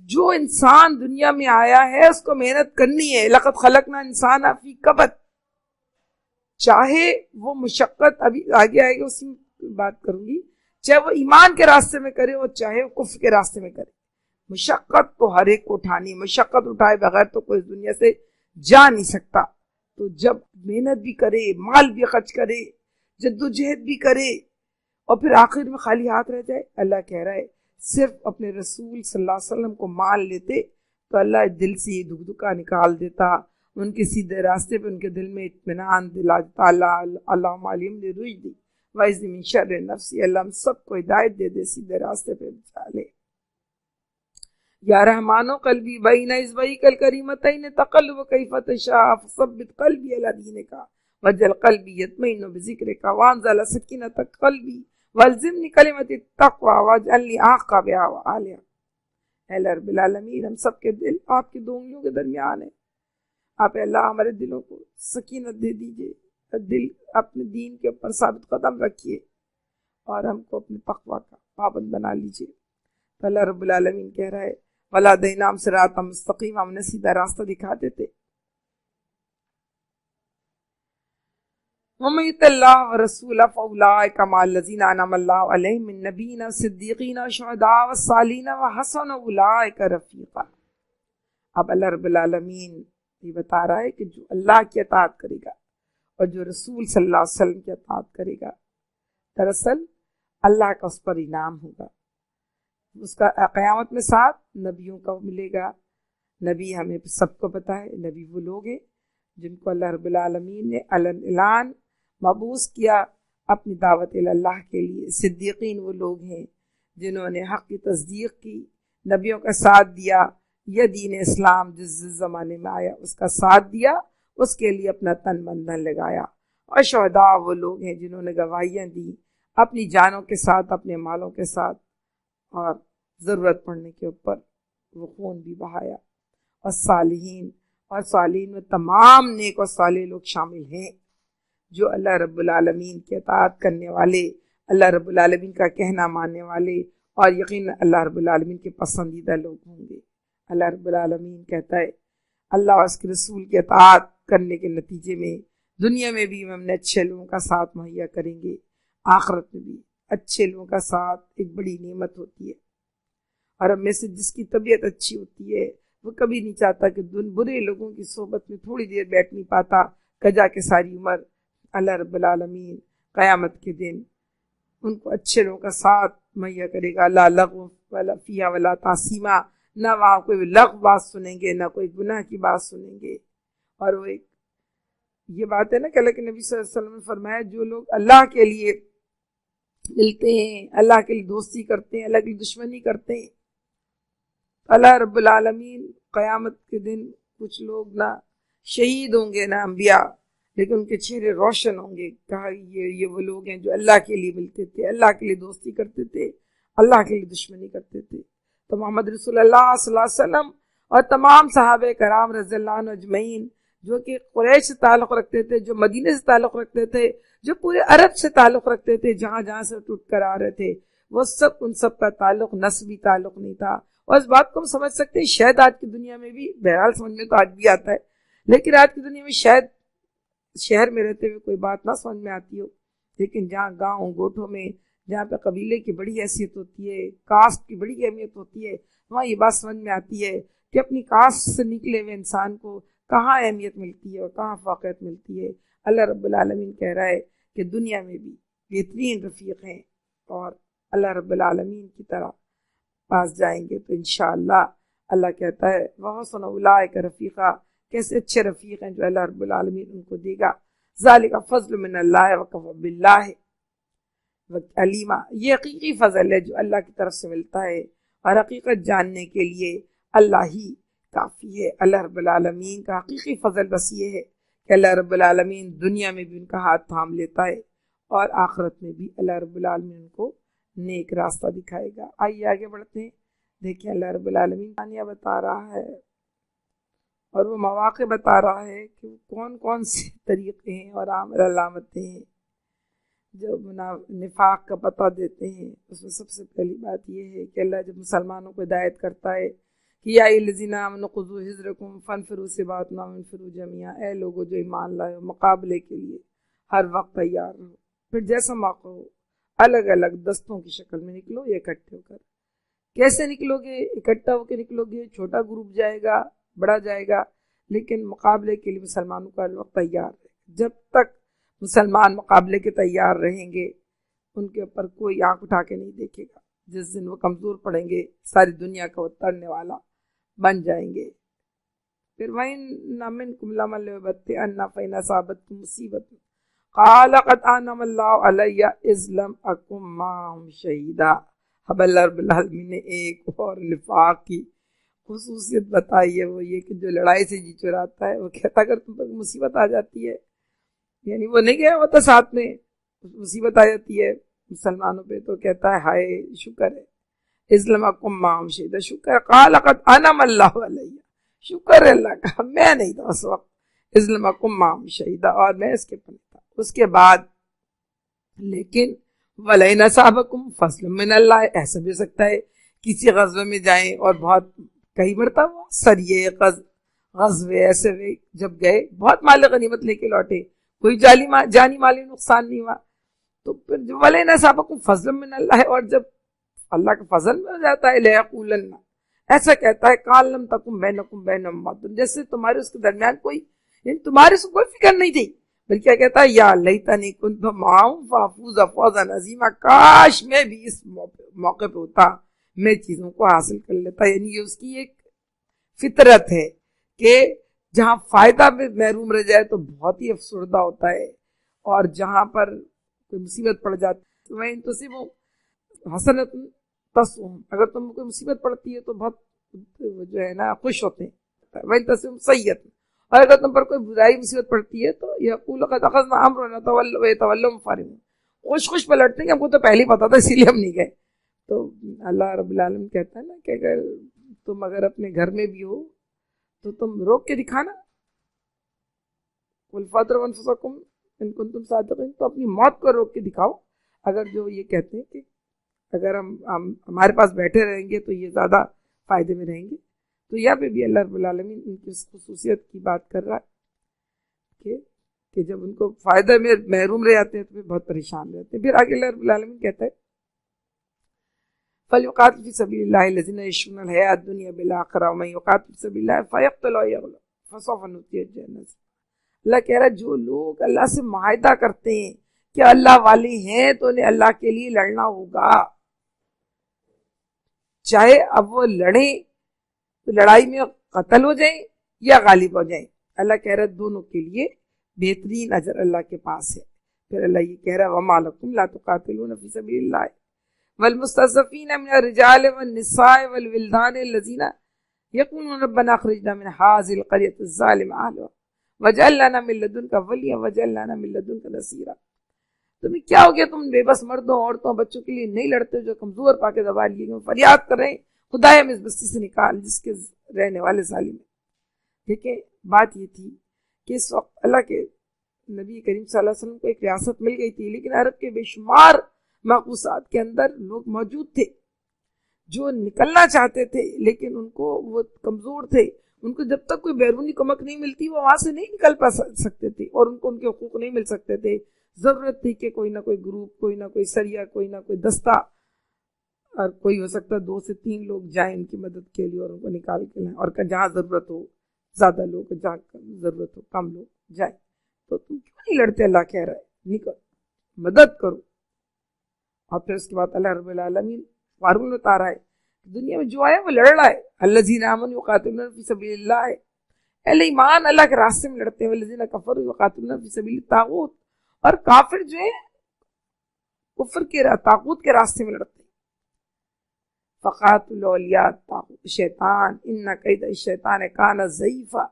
جو انسان دنیا میں آیا ہے اس کو محنت کرنی ہے. لقد خلقنا الانسان فی کبد، چاہے وہ مشقت ابھی آگے آئے گا اسی میں بات کروں گی، چاہے وہ ایمان کے راستے میں کرے اور چاہے وہ کفر کے راستے میں کرے، مشقت تو ہر ایک کو اٹھانی. مشقت اٹھائے بغیر تو کوئی اس دنیا سے جا نہیں سکتا. تو جب محنت بھی کرے، مال بھی خرچ کرے، جدوجہد بھی کرے، اور پھر آخر میں خالی ہاتھ رہ جائے، اللہ کہہ رہا ہے صرف اپنے رسول صلی اللہ علیہ وسلم کو مان لیتے تو اللہ دل سے یہ دھکدھکا نکال دیتا، ان کے سیدھے راستے پہ ان کے دل میں اطمینان دلا دیتا. اللہم علمنی رشدی واعذنی من شر نفسی، اللہ ہم سب کو ہدایت دے دے، سیدھے راستے پہ چلے. یا رحمانو قلبی بین اصبعیک الکریمتین تقلب کیف تشاء فثبت قلبی علی دینک وجل قلبی یطمئن بذکرک وانزل سکینۃ قلبی والزمنی کلمۃ التقوی واجعلنی عاقبہ وعالیہ۔ اے اللہ رب العالمین، ہم سب کے دل آپ کی دو انگلیوں کے درمیان ہیں، آپ اللہ ہمارے دلوں کو سکینت دے دیجئے، دل اپنے دین کے اوپر ثابت قدم رکھیے اور ہم کو اپنے تقوی کا پابند بنا لیجئے۔ تو اللہ رب العالمین کہہ رہا ہے وَلَهَدَيْنَاهُمْ صِرَاطًا مُسْتَقِيمًا، ہم نے سیدھا راستہ دکھا دیتے۔ وَمَن يُطِعِ اللَّهَ وَرَسُولَهُ فَأُولَٰئِكَ مَعَ الَّذِينَ أَنْعَمَ اللَّهُ عَلَيْهِم مِّنَ النَّبِيِّينَ وَالصِّدِّيقِينَ وَالشُّهَدَاءِ وَالصَّالِحِينَ وَحَسُنَ أُولَٰئِكَ رَفِيقًا۔ اب اللہ رب العالمین یہ بتا رہا ہے کہ جو اللہ کی اطاعت کرے گا اور جو رسول صلی اللہ علیہ وسلم کی اطاعت کرے گا، دراصل اللہ کا اس پر انعام ہوگا، اس کا قیامت میں ساتھ نبیوں کا ملے گا۔ نبی ہمیں سب کو پتہ ہے، نبی وہ لوگ ہیں جن کو اللہ رب العالمین نے اعلان مبعوث کیا اپنی دعوت اللہ کے لیے۔ صدیقین وہ لوگ ہیں جنہوں نے حق کی تصدیق کی، نبیوں کا ساتھ دیا، یہ دین اسلام جس زمانے میں آیا اس کا ساتھ دیا، اس کے لیے اپنا تن من دھن لگایا۔ اور شہداء وہ لوگ ہیں جنہوں نے گواہیاں دی اپنی جانوں کے ساتھ، اپنے مالوں کے ساتھ، اور ضرورت پڑنے کے اوپر وہ خون بھی بہایا۔ اور صالحین میں تمام نیک اور صالح لوگ شامل ہیں جو اللہ رب العالمین کی اطاعت کرنے والے، اللہ رب العالمین کا کہنا ماننے والے، اور یقین اللہ رب العالمین کے پسندیدہ لوگ ہوں گے۔ اللہ رب العالمین کہتا ہے اللہ اور اس کے رسول کی اطاعت کرنے کے نتیجے میں دنیا میں بھی ہم نے اچھے لوگوں کا ساتھ مہیا کریں گے، آخرت میں بھی اچھے لوگوں کا ساتھ ایک بڑی نعمت ہوتی ہے۔ اور ہم میں سے جس کی طبیعت اچھی ہوتی ہے وہ کبھی نہیں چاہتا کہ برے لوگوں کی صحبت میں تھوڑی دیر بیٹھ نہیں پاتا، کجا کے ساری عمر۔ اللہ رب العالمین قیامت کے دن ان کو اچھے لوگوں کا ساتھ مہیا کرے گا۔ لا لغو ولا فیہا ولا تعصیما، نہ وہاں کوئی لغو بات سنیں گے، نہ کوئی گناہ کی بات سنیں گے۔ اور وہ ایک یہ بات ہے نا کہ اللہ کے نبی صلی اللہ علیہ وسلم نے فرمایا جو لوگ اللہ کے لیے ملتے ہیں، اللہ کے لیے دوستی کرتے ہیں، اللہ کی دشمنی کرتے ہیں، اللہ رب العالمین قیامت کے دن کچھ لوگ نہ شہید ہوں گے، نہ انبیاء، لیکن ان کے چہرے روشن ہوں گے۔ کہا یہ وہ لوگ ہیں جو اللہ کے لیے ملتے تھے، اللہ کے لیے دوستی کرتے تھے، اللہ کے لیے دشمنی کرتے تھے۔ تو محمد رسول اللہ صلی اللہ علیہ وسلم اور تمام صحابہ کرام رضی اللہ عنہ اجمعین جو کہ قریش سے تعلق رکھتے تھے، جو مدینے سے تعلق رکھتے تھے، جو پورے عرب سے تعلق رکھتے تھے، جہاں جہاں سے ٹوٹ کر آ رہے تھے، وہ سب ان سب کا تعلق نسبی تعلق نہیں تھا۔ اور اس بات کو ہم سمجھ سکتے ہیں، شاید آج کی دنیا میں بھی، بہرحال سمجھ میں تو آج بھی آتا ہے، لیکن آج کی دنیا میں شاید شہر میں رہتے ہوئے کوئی بات نہ سمجھ میں آتی ہو، لیکن جہاں گاؤں گوٹھوں میں جہاں پہ قبیلے کی بڑی حیثیت ہوتی ہے، کاسٹ کی بڑی اہمیت ہوتی ہے، وہاں یہ بات سمجھ میں آتی ہے کہ اپنی کاسٹ سے نکلے ہوئے انسان کو کہاں اہمیت ملتی ہے اور کہاں فوقیت ملتی ہے۔ اللہ رب العالمین کہہ رہا ہے کہ دنیا میں بھی بہترین رفیق ہیں، اور اللہ رب العالمین کی طرح پاس جائیں گے تو انشاءاللہ اللہ کہتا ہے وَحَسُنَ أُولَٰئِكَ رفیقہ، کیسے اچھے رفیق ہیں جو اللہ رب العالمین ان کو دے گا۔ ذَلِكَ فضل من اللہ وَكَفَى بِاللَّهِ علیما، یہ حقیقی فضل ہے جو اللہ کی طرف سے ملتا ہے، اور حقیقت جاننے کے لیے اللہ ہی کافی ہے۔ اللہ رب العالمین کا حقیقی فضل بس یہ ہے کہ اللہ رب العالمین دنیا میں بھی ان کا ہاتھ تھام لیتا ہے، اور آخرت میں بھی اللہ رب العالمین ان کو نیک راستہ دکھائے گا۔ آئیے آگے بڑھتے ہیں، دیکھیں اللہ رب العالمین کہانیاں بتا رہا ہے اور وہ مواقع بتا رہا ہے کہ کون کون سے طریقے ہیں اور علامتیں ہیں جو نفاق کا پتہ دیتے ہیں۔ اس میں سب سے پہلی بات یہ ہے کہ اللہ جب مسلمانوں کو ہدایت کرتا ہے کہ یا الذین آمنوا خذوا حذرکم فانفروا ثبات وانفروا جمیعا، اے لوگوں جو ایمان لائے ہو، مقابلے کے لیے ہر وقت تیار رہو، پھر جیسا موقع ہو الگ الگ دستوں کی شکل میں نکلو یا اکٹھے ہو کر۔ کیسے نکلو گے؟ اکٹھا ہو کے نکلو گے، چھوٹا گروپ جائے گا، بڑا جائے گا، لیکن مقابلے کے لیے مسلمانوں کا ہر وقت تیار ہے۔ جب تک مسلمان مقابلے کے تیار رہیں گے ان کے اوپر کوئی آنکھ اٹھا کے نہیں دیکھے گا۔ جس دن وہ کمزور پڑیں گے ساری دنیا کا وہ تڑنے والا بن جائیں گے۔ پھر وَإِنَّ مِنْكُمْ لَمَن لَيُبَطِّئَنَّ فَإِنْ أَصَابَتْكُمْ مُصِیبَةٌ قَالَ قَدْ أَنْعَمَ اللَّهُ عَلَيَّ إِذْ لَمْ أَكُن مَّعَهُمْ شَهِيدًا۔ اب اللہ رب العالمین نے ایک اور نفاق کی خصوصیت بتائی ہے وہ یہ کہ جو لڑائی سے جی چراتا ہے وہ کہتا اگر تم پر مصیبت آ جاتی ہے، یعنی وہ نہیں گیا ہوتا ساتھ میں، مصیبت آ جاتی ہے مسلمانوں پہ تو کہتا ہے ہائے شکر ہے اسلمکم معہم شہیدا، شکر ہے قال لقد انعم اللہ علیہ، شکر ہے اللہ کا میں نہیں تھا اس وقت، اسلمکم معہم شہیدا، اور میں اس کے پاس تھا۔ اس کے بعد لیکن وَلَئِنْ أَصَابَكُمْ فَضْلٌ مِّنَ اللَّهِ، ایسا بھی ہو سکتا ہے کسی غزوے میں جائیں اور بہت کئی مرتبہ سریے غزوے ایسے جب گئے بہت مال غنیمت لے کے لوٹے، کوئی جانی مالی نقصان نہیں ہوا، تو پھر وَلَئِنْ أَصَابَكُمْ فَضْلٌ مِّنَ اللَّهِ، اور جب اللہ کا فضل میں ہو جاتا ہے لَيَقُولَنَّ، ایسا کہتا ہے قَالَ لَمْ تَكُنْ بَيْنَكُمْ بَيْنَهُمْ مَوَدَّةٌ، جیسے تمہارے اس کے درمیان کوئی، یعنی تمہارے سے کوئی فکر نہیں تھی، بلکہ کیا کہتا ہے یا لیتنی کنت معہم فافوز فوزا عظیما، کاش میں بھی اس موقع پہ ہوتا، میں چیزوں کو حاصل کر لیتا، یعنی یہ اس کی ایک فطرت ہے کہ جہاں فائدہ میں محروم رہ جائے تو بہت ہی افسردہ ہوتا ہے، اور جہاں پر کوئی مصیبت پڑ جاتی ہے وَإِن تُصِبْهُمْ حَسَنَةٌ تَسُؤْهُمْ، اگر تم کوئی مصیبت پڑتی ہے تو بہت جو ہے نا خوش ہوتے ہیں، وَإِن تُصِبْهُمْ سَیِّئَةٌ، اور اگر تم پر کوئی برائی مصیبت پڑتی ہے تو یقول قد اخذنا امرنا ويتولوا فارغون، خوش پلٹتے ہیں کہ ہم کو تو پہلے ہی پتا تھا اسی لیے ہم نہیں گئے۔ تو اللہ رب العالمین کہتا ہے نا کہ اگر تم اپنے گھر میں بھی ہو تو تم روک کے دکھانا، قل فادروا انفسکم ان کنتم صادقین، تو اپنی موت کو روک کے دکھاؤ، اگر جو یہ کہتے ہیں کہ اگر ہم ہمارے پاس بیٹھے رہیں گے تو یہ زیادہ فائدے میں رہیں گے۔ تو یہاں پہ بھی اللہ رب العالمین ان کی خصوصیت کی بات کر رہا ہے کہ جب ان کو فائدہ میں محروم رہ جاتے ہیں تو بہت پریشان رہتے ہیں۔ پھر آگے اللہ رب العالمین کہتا ہے فَلْيُقَاتِلْ فِي سَبِيلِ اللَّهِ الَّذِينَ يَشْرُونَ الْحَيَاةَ الدُّنْيَا بِالْآخِرَةِ وَمَن يُقَاتِلْ فِي سَبِيلِ اللَّهِ فَيَقْتُلْ أَوْ يَغْلَبْ فَسَوْفَ نُؤْتِيهُ أَجْرًا۔ اللہ کہہ رہا ہے جو لوگ اللہ سے معاہدہ کرتے ہیں کہ اللہ والے ہیں تو انہیں اللہ کے لیے لڑنا ہوگا، چاہے اب وہ لڑیں تو لڑائی میں قتل ہو جائیں یا غالب ہو جائیں، اللہ کہہ رہا ہے دونوں کے لیے بہترین اجر اللہ کے پاس ہے۔ پھر اللہ یہ کہہ رہا ہے وَمَا لَكُمْ لَا تُقَاتِلُونَ فِي سَبِيلِ اللَّهِ وَالْمُسْتَضْعَفِينَ مِنَ الرِّجَالِ وَالنِّسَاءِ وَالْوِلْدَانِ الَّذِينَ يَقُولُونَ رَبَّنَا أَخْرِجْنَا مِنْ هَٰذِهِ الْقَرْيَةِ الظَّالِمِ أَهْلُهَا وَاجْعَل لَّنَا مِن لَّدُنكَ وَلِيًّا وَاجْعَل لَّنَا مِن لَّدُنكَ نَصِيرًا۔ تمہیں کیا ہو گیا، تم بے بس مردوں عورتوں بچوں کے لیے نہیں لڑتے جو کمزور پا کے دبا لیے گئے، فریاد کر رہے ہیں خدایا ہمیں اس بستی سے نکال جس کے رہنے والے ظالم ہیں۔ دیکھیں بات یہ تھی کہ اس وقت اللہ کے نبی کریم صلی اللہ علیہ وسلم کو ایک ریاست مل گئی تھی، لیکن عرب کے بے شمار معکوسات کے اندر لوگ موجود تھے جو نکلنا چاہتے تھے لیکن ان کو وہ کمزور تھے، ان کو جب تک کوئی بیرونی کمک نہیں ملتی وہ وہاں سے نہیں نکل پا سکتے تھے، اور ان کو ان کے حقوق نہیں مل سکتے تھے۔ ضرورت تھی کہ کوئی نہ کوئی گروپ، کوئی نہ کوئی سریہ، کوئی نہ کوئی دستہ، اور کوئی ہو سکتا ہے 2 سے 3 لوگ جائیں ان کی مدد کے لیے اور ان کو نکال کے لائیں، اور جہاں ضرورت ہو زیادہ لوگ، جہاں ضرورت ہو کم لوگ جائیں۔ تو تم کیوں نہیں لڑتے، اللہ کہہ رہا ہے نکل مدد کرو۔ اور پھر اس کے بعد اللہ رب العالمین فارغ بتا رہا ہے دنیا میں جو آیا وہ لڑ رہا ہے، الذین آمنوا یقاتلون فی سبیل اللہ، اہل ایمان اللہ کے راستے میں لڑتے ہیں، والذین کفروا یقاتلون فی سبیل الطاغوت، اور کافر جو ہیں کفر کے طاغوت کے راستے میں لڑتے ہیں۔ فقاتلوا اولیاء الطاغوت شیطان ان کید الشیطان کان ضعیفا،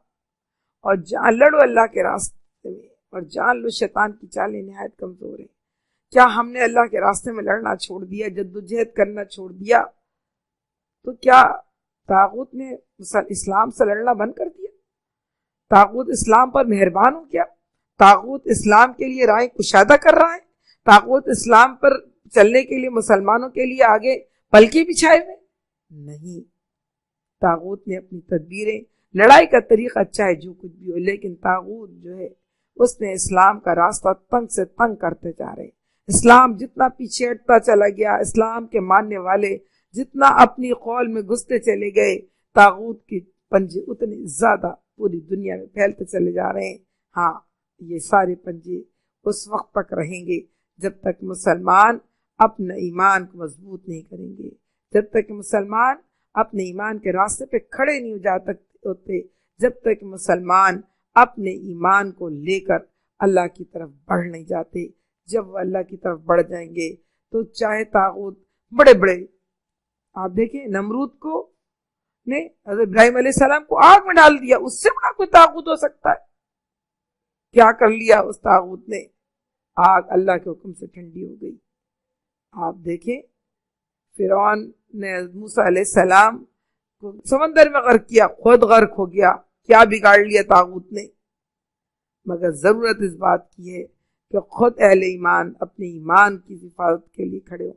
اور جان لڑو اللہ کے راستے میں اور جان لو شیطان کی چالیں نہایت کمزور ہیں۔ کیا ہم نے اللہ کے راستے میں لڑنا چھوڑ دیا، جدوجہد کرنا چھوڑ دیا، تو کیا طاغوت نے اسلام سے لڑنا بند کر دیا؟ طاغوت اسلام پر مہربان ہو کیا؟ طاغوت اسلام کے لیے راہیں کشادہ کر رہا ہے؟ طاغوت اسلام پر چلنے کے لیے مسلمانوں کے لیے آگے پلکی بچھائے ہوئے؟ نہیں، طاغوت نے اپنی تدبیریں، لڑائی کا طریقہ چاہے جو کچھ بھی ہو، لیکن طاغوت جو ہے اس نے اسلام کا راستہ تنگ سے تنگ کرتے جا رہے ہیں۔ اسلام جتنا پیچھے ہٹتا چلا گیا، اسلام کے ماننے والے جتنا اپنی قول میں گھستے چلے گئے، طاغوت کی پنجے اتنے زیادہ پوری دنیا میں پھیلتے چلے جا رہے ہیں۔ ہاں، یہ سارے پنجے اس وقت تک رہیں گے جب تک مسلمان اپنے ایمان کو مضبوط نہیں کریں گے، جب تک مسلمان اپنے ایمان کے راستے پہ کھڑے نہیں ہو جاتے ہوتے، جب تک مسلمان اپنے ایمان کو لے کر اللہ کی طرف بڑھ نہیں جاتے۔ جب وہ اللہ کی طرف بڑھ جائیں گے تو چاہے طاغوت بڑے بڑے، آپ دیکھیں نمرود کو نے حضرت ابراہیم علیہ السلام کو آگ میں ڈال دیا، اس سے بڑا کوئی طاغوت ہو سکتا ہے؟ کیا کر لیا اس طاغوت نے؟ آگ اللہ کے حکم سے ٹھنڈی ہو گئی۔ آپ دیکھیں فرعون نے موسیٰ علیہ السلام کو سمندر میں غرق کیا، خود غرق ہو گیا، کیا بگاڑ لیا طاغوت نے؟ مگر ضرورت اس بات کی ہے کہ خود اہل ایمان اپنے ایمان کی حفاظت کے لیے کھڑے ہو۔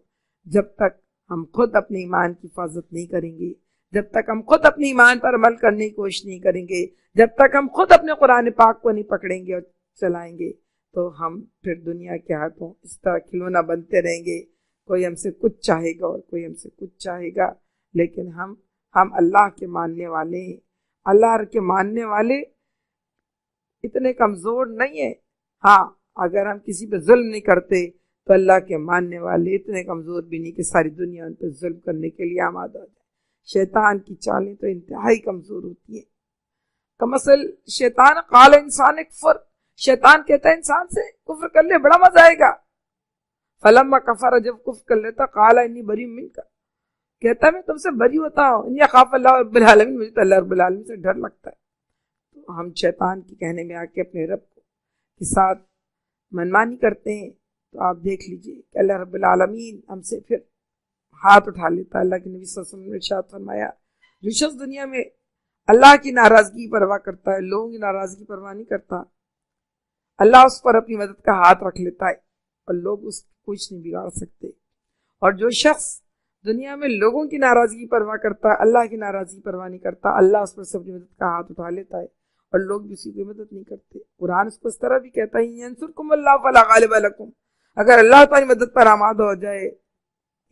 جب تک ہم خود اپنے ایمان کی حفاظت نہیں کریں گے، جب تک ہم خود اپنے ایمان پر عمل کرنے کی کوشش نہیں کریں گے، جب تک ہم خود اپنے قرآن پاک کو نہیں پکڑیں گے اور چلائیں گے، تو ہم پھر دنیا کے ہاتھوں اس طرح کھلونا بنتے رہیں گے۔ کوئی ہم سے کچھ چاہے گا اور کوئی ہم سے کچھ چاہے گا، لیکن ہم اللہ کے ماننے والے ہیں۔ اللہ کے ماننے والے اتنے کمزور نہیں ہیں۔ ہاں، اگر ہم کسی پہ ظلم نہیں کرتے تو اللہ کے ماننے والے اتنے کمزور بھی نہیں کہ ساری دنیا ان پہ ظلم کرنے کے لیے آمادہ ہو جائے۔ شیطان کی چالیں تو انتہائی کمزور ہوتی ہیں۔ کمثل شیطان قال انسان کفر، شیطان کہتا ہے انسان سے کفر کر لے بڑا مزہ آئے گا۔ فلما کفر، جب کفر کر لیتا قال انی بری منک، کہتا ہے میں تم سے بری ہوتا ہوں، انی اخاف اللہ رب العالمین، مجھے تو اللہ رب العالمین سے ڈر لگتا ہے۔ تو ہم شیطان کے کہنے میں آ کے اپنے رب کے ساتھ منمانی کرتے ہیں، تو آپ دیکھ لیجئے کہ اللہ رب العالمین ہم سے پھر ہاتھ اٹھا لیتا ہے۔ اللہ کے نبی صلی اللہ علیہ وسلم نے ارشاد فرمایا جو شخص دنیا میں اللہ کی ناراضگی کی پرواہ کرتا ہے، لوگوں کی ناراضگی کی پرواہ نہیں کرتا، اللہ اس پر اپنی مدد کا ہاتھ رکھ لیتا ہے اور لوگ اس کو کچھ نہیں بگاڑ سکتے۔ اور جو شخص دنیا میں لوگوں کی ناراضگی کی پرواہ کرتا ہے، اللہ کی ناراضگی کی پرواہ نہیں کرتا، اللہ اس پر اپنی مدد کا ہاتھ اٹھا لیتا ہے اور لوگ بھی اسی کی مدد نہیں کرتے۔ قرآن اس کو اس طرح بھی کہتا ہے ینصرکم اللہ فلا غالب لکم، اگر اللہ تمہاری مدد پر آمادہ ہو جائے،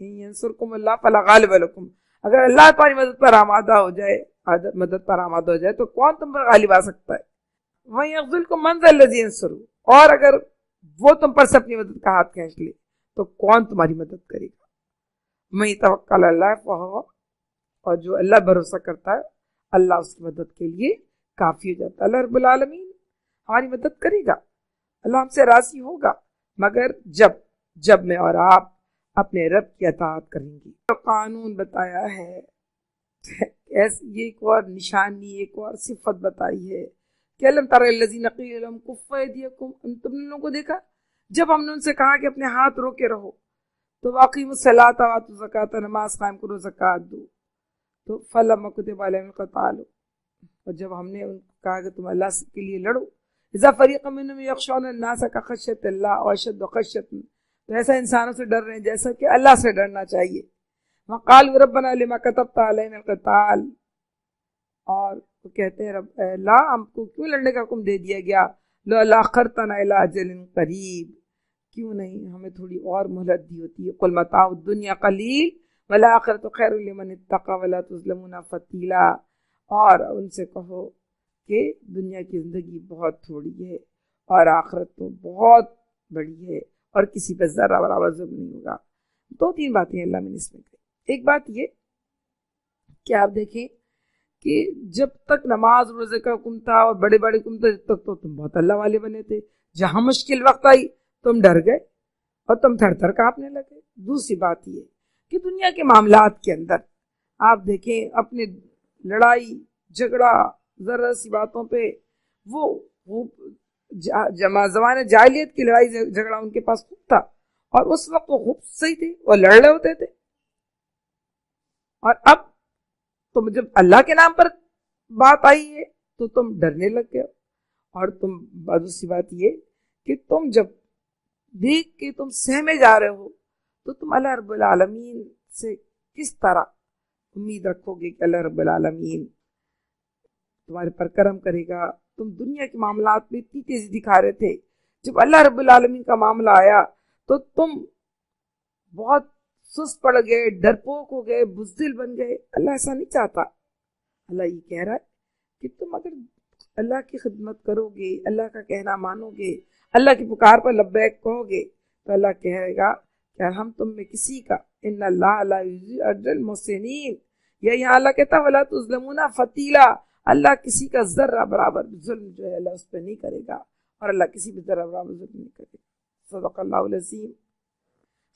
ینصرکم اللہ فلا غالب لکم، اگر اللہ تمہاری مدد پر آمادہ ہو جائے تو کون تم پر غالب آ سکتا ہے؟ وَإِن يَخْذُلْكُم مَّن ذَا الَّذِي يَنصُرُ، اور اگر وہ تم پر سے اپنی مدد کا ہاتھ کھینچ لے تو کون تمہاری مدد کرے گا؟ مَن يَتَوَکَّلْ عَلَى اللَّهِ فَهُوَ، اور جو اللہ بھروسہ کرتا ہے اللہ اس کی مدد کے لیے کافی ہو جاتا ہے۔ اللہ رب العالمین ہماری مدد کرے گا، اللہ ہم سے راضی ہوگا، مگر جب میں اور آپ اپنے رب کی اطاعت کریں گی۔ قانون بتایا ہے، یہ ایک اور نشانی، ایک اور صفت بتائی ہے کہ الم تر الذین قیل لهم کفوا ایدیکم، تم نے لوگوں کو دیکھا جب ہم نے ان سے کہا کہ اپنے ہاتھ روکے رہو، تو واقیموا الصلاۃ وآتوا الزکاۃ، نماز قائم کرو زکوٰۃ دو، تو فلما کتب علیہم القتال، اور جب ہم نے ان کو کہا کہ تم اللہ کے لیے لڑو، اذا فریق منهم یخشون الناس کخشیۃ اللہ واشد خشیۃ، تو ایسا انسانوں سے ڈر رہے ہیں جیسا کہ اللہ سے ڈرنا چاہیے۔ وقالوا ربنا لما كتبت علينا القتال، اور وہ کہتے ہیں رب اللہ ہم کو کیوں لڑنے کا حکم دے دیا گیا، لولا اخرتنا الى اجل قریب، کیوں نہیں ہمیں تھوڑی اور مہلت دی ہوتی ہے۔ قل متاع الدنیا قلیل والآخرۃ خیر لمن اتقى ولا تظلمون فتیلا، اور ان سے کہو کہ دنیا کی زندگی بہت تھوڑی ہے اور آخرت تو بہت بڑی ہے اور کسی پہ ذرہ برابر ظلم نہیں ہوگا۔ دو تین باتیں اللہ میں نے اس میں کہی۔ ایک بات یہ کہ آپ دیکھیں کہ جب تک نماز روزے کا حکم تھا اور بڑے بڑے حکم تھے، جب تک تو تم بہت اللہ والے بنے تھے، جہاں مشکل وقت آئی تم ڈر گئے اور تم تھر تھر کانپنے لگے۔ دوسری بات یہ کہ دنیا کے معاملات کے اندر آپ دیکھیں اپنے لڑائی جھگڑا ذرا سی باتوں پہ، وہ زمانے جاہلیت کی لڑائی جھگڑا ان کے پاس خوب تھا، اور اس وقت وہ خوب صحیح تھے، وہ لڑ رہے ہوتے تھے، اور اب تم جب اللہ کے نام پر بات آئی ہے تو تم ڈرنے لگ گئے، اور تم دوسری بات یہ کہ تم جب دیکھ کے تم سہمے جا رہے ہو تو تم اللہ رب العالمین سے کس طرح امید رکھو گے کہ اللہ رب العالمین تمہارے پر کرم کرے گا؟ تم دنیا کے معاملات میں اتنی تیزی دکھا رہے تھے، جب اللہ رب العالمین کا معاملہ آیا تو تم بہت سست پڑ گئے، ڈرپوک ہو گئے، بزدل بن گئے۔ اللہ ایسا نہیں چاہتا۔ اللہ یہ کہہ رہا ہے کہ تم اگر اللہ کی خدمت کرو گے، اللہ کا کہنا مانو گے، اللہ کی پکار پر لبیک کہو گے، تو اللہ کہے گا کہ ہم تم میں کسی کا ان اللہ لا یضیع اجر المحسنین، یا یہاں اللہ کہتا ولا تظلمون فتیلا، اللہ کسی کا ذرہ برابر ظلم جو ہے اللہ اس پہ نہیں کرے گا، اور اللہ کسی بھی ذرہ برابر ظلم نہیں کرے گا۔ صدق اللہ العظیم۔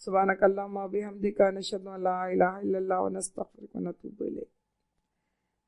سبحانک اللہم و بحمدک، نشہد ان لا الہ الا اللہ ونستغفرک ونتوب الیک۔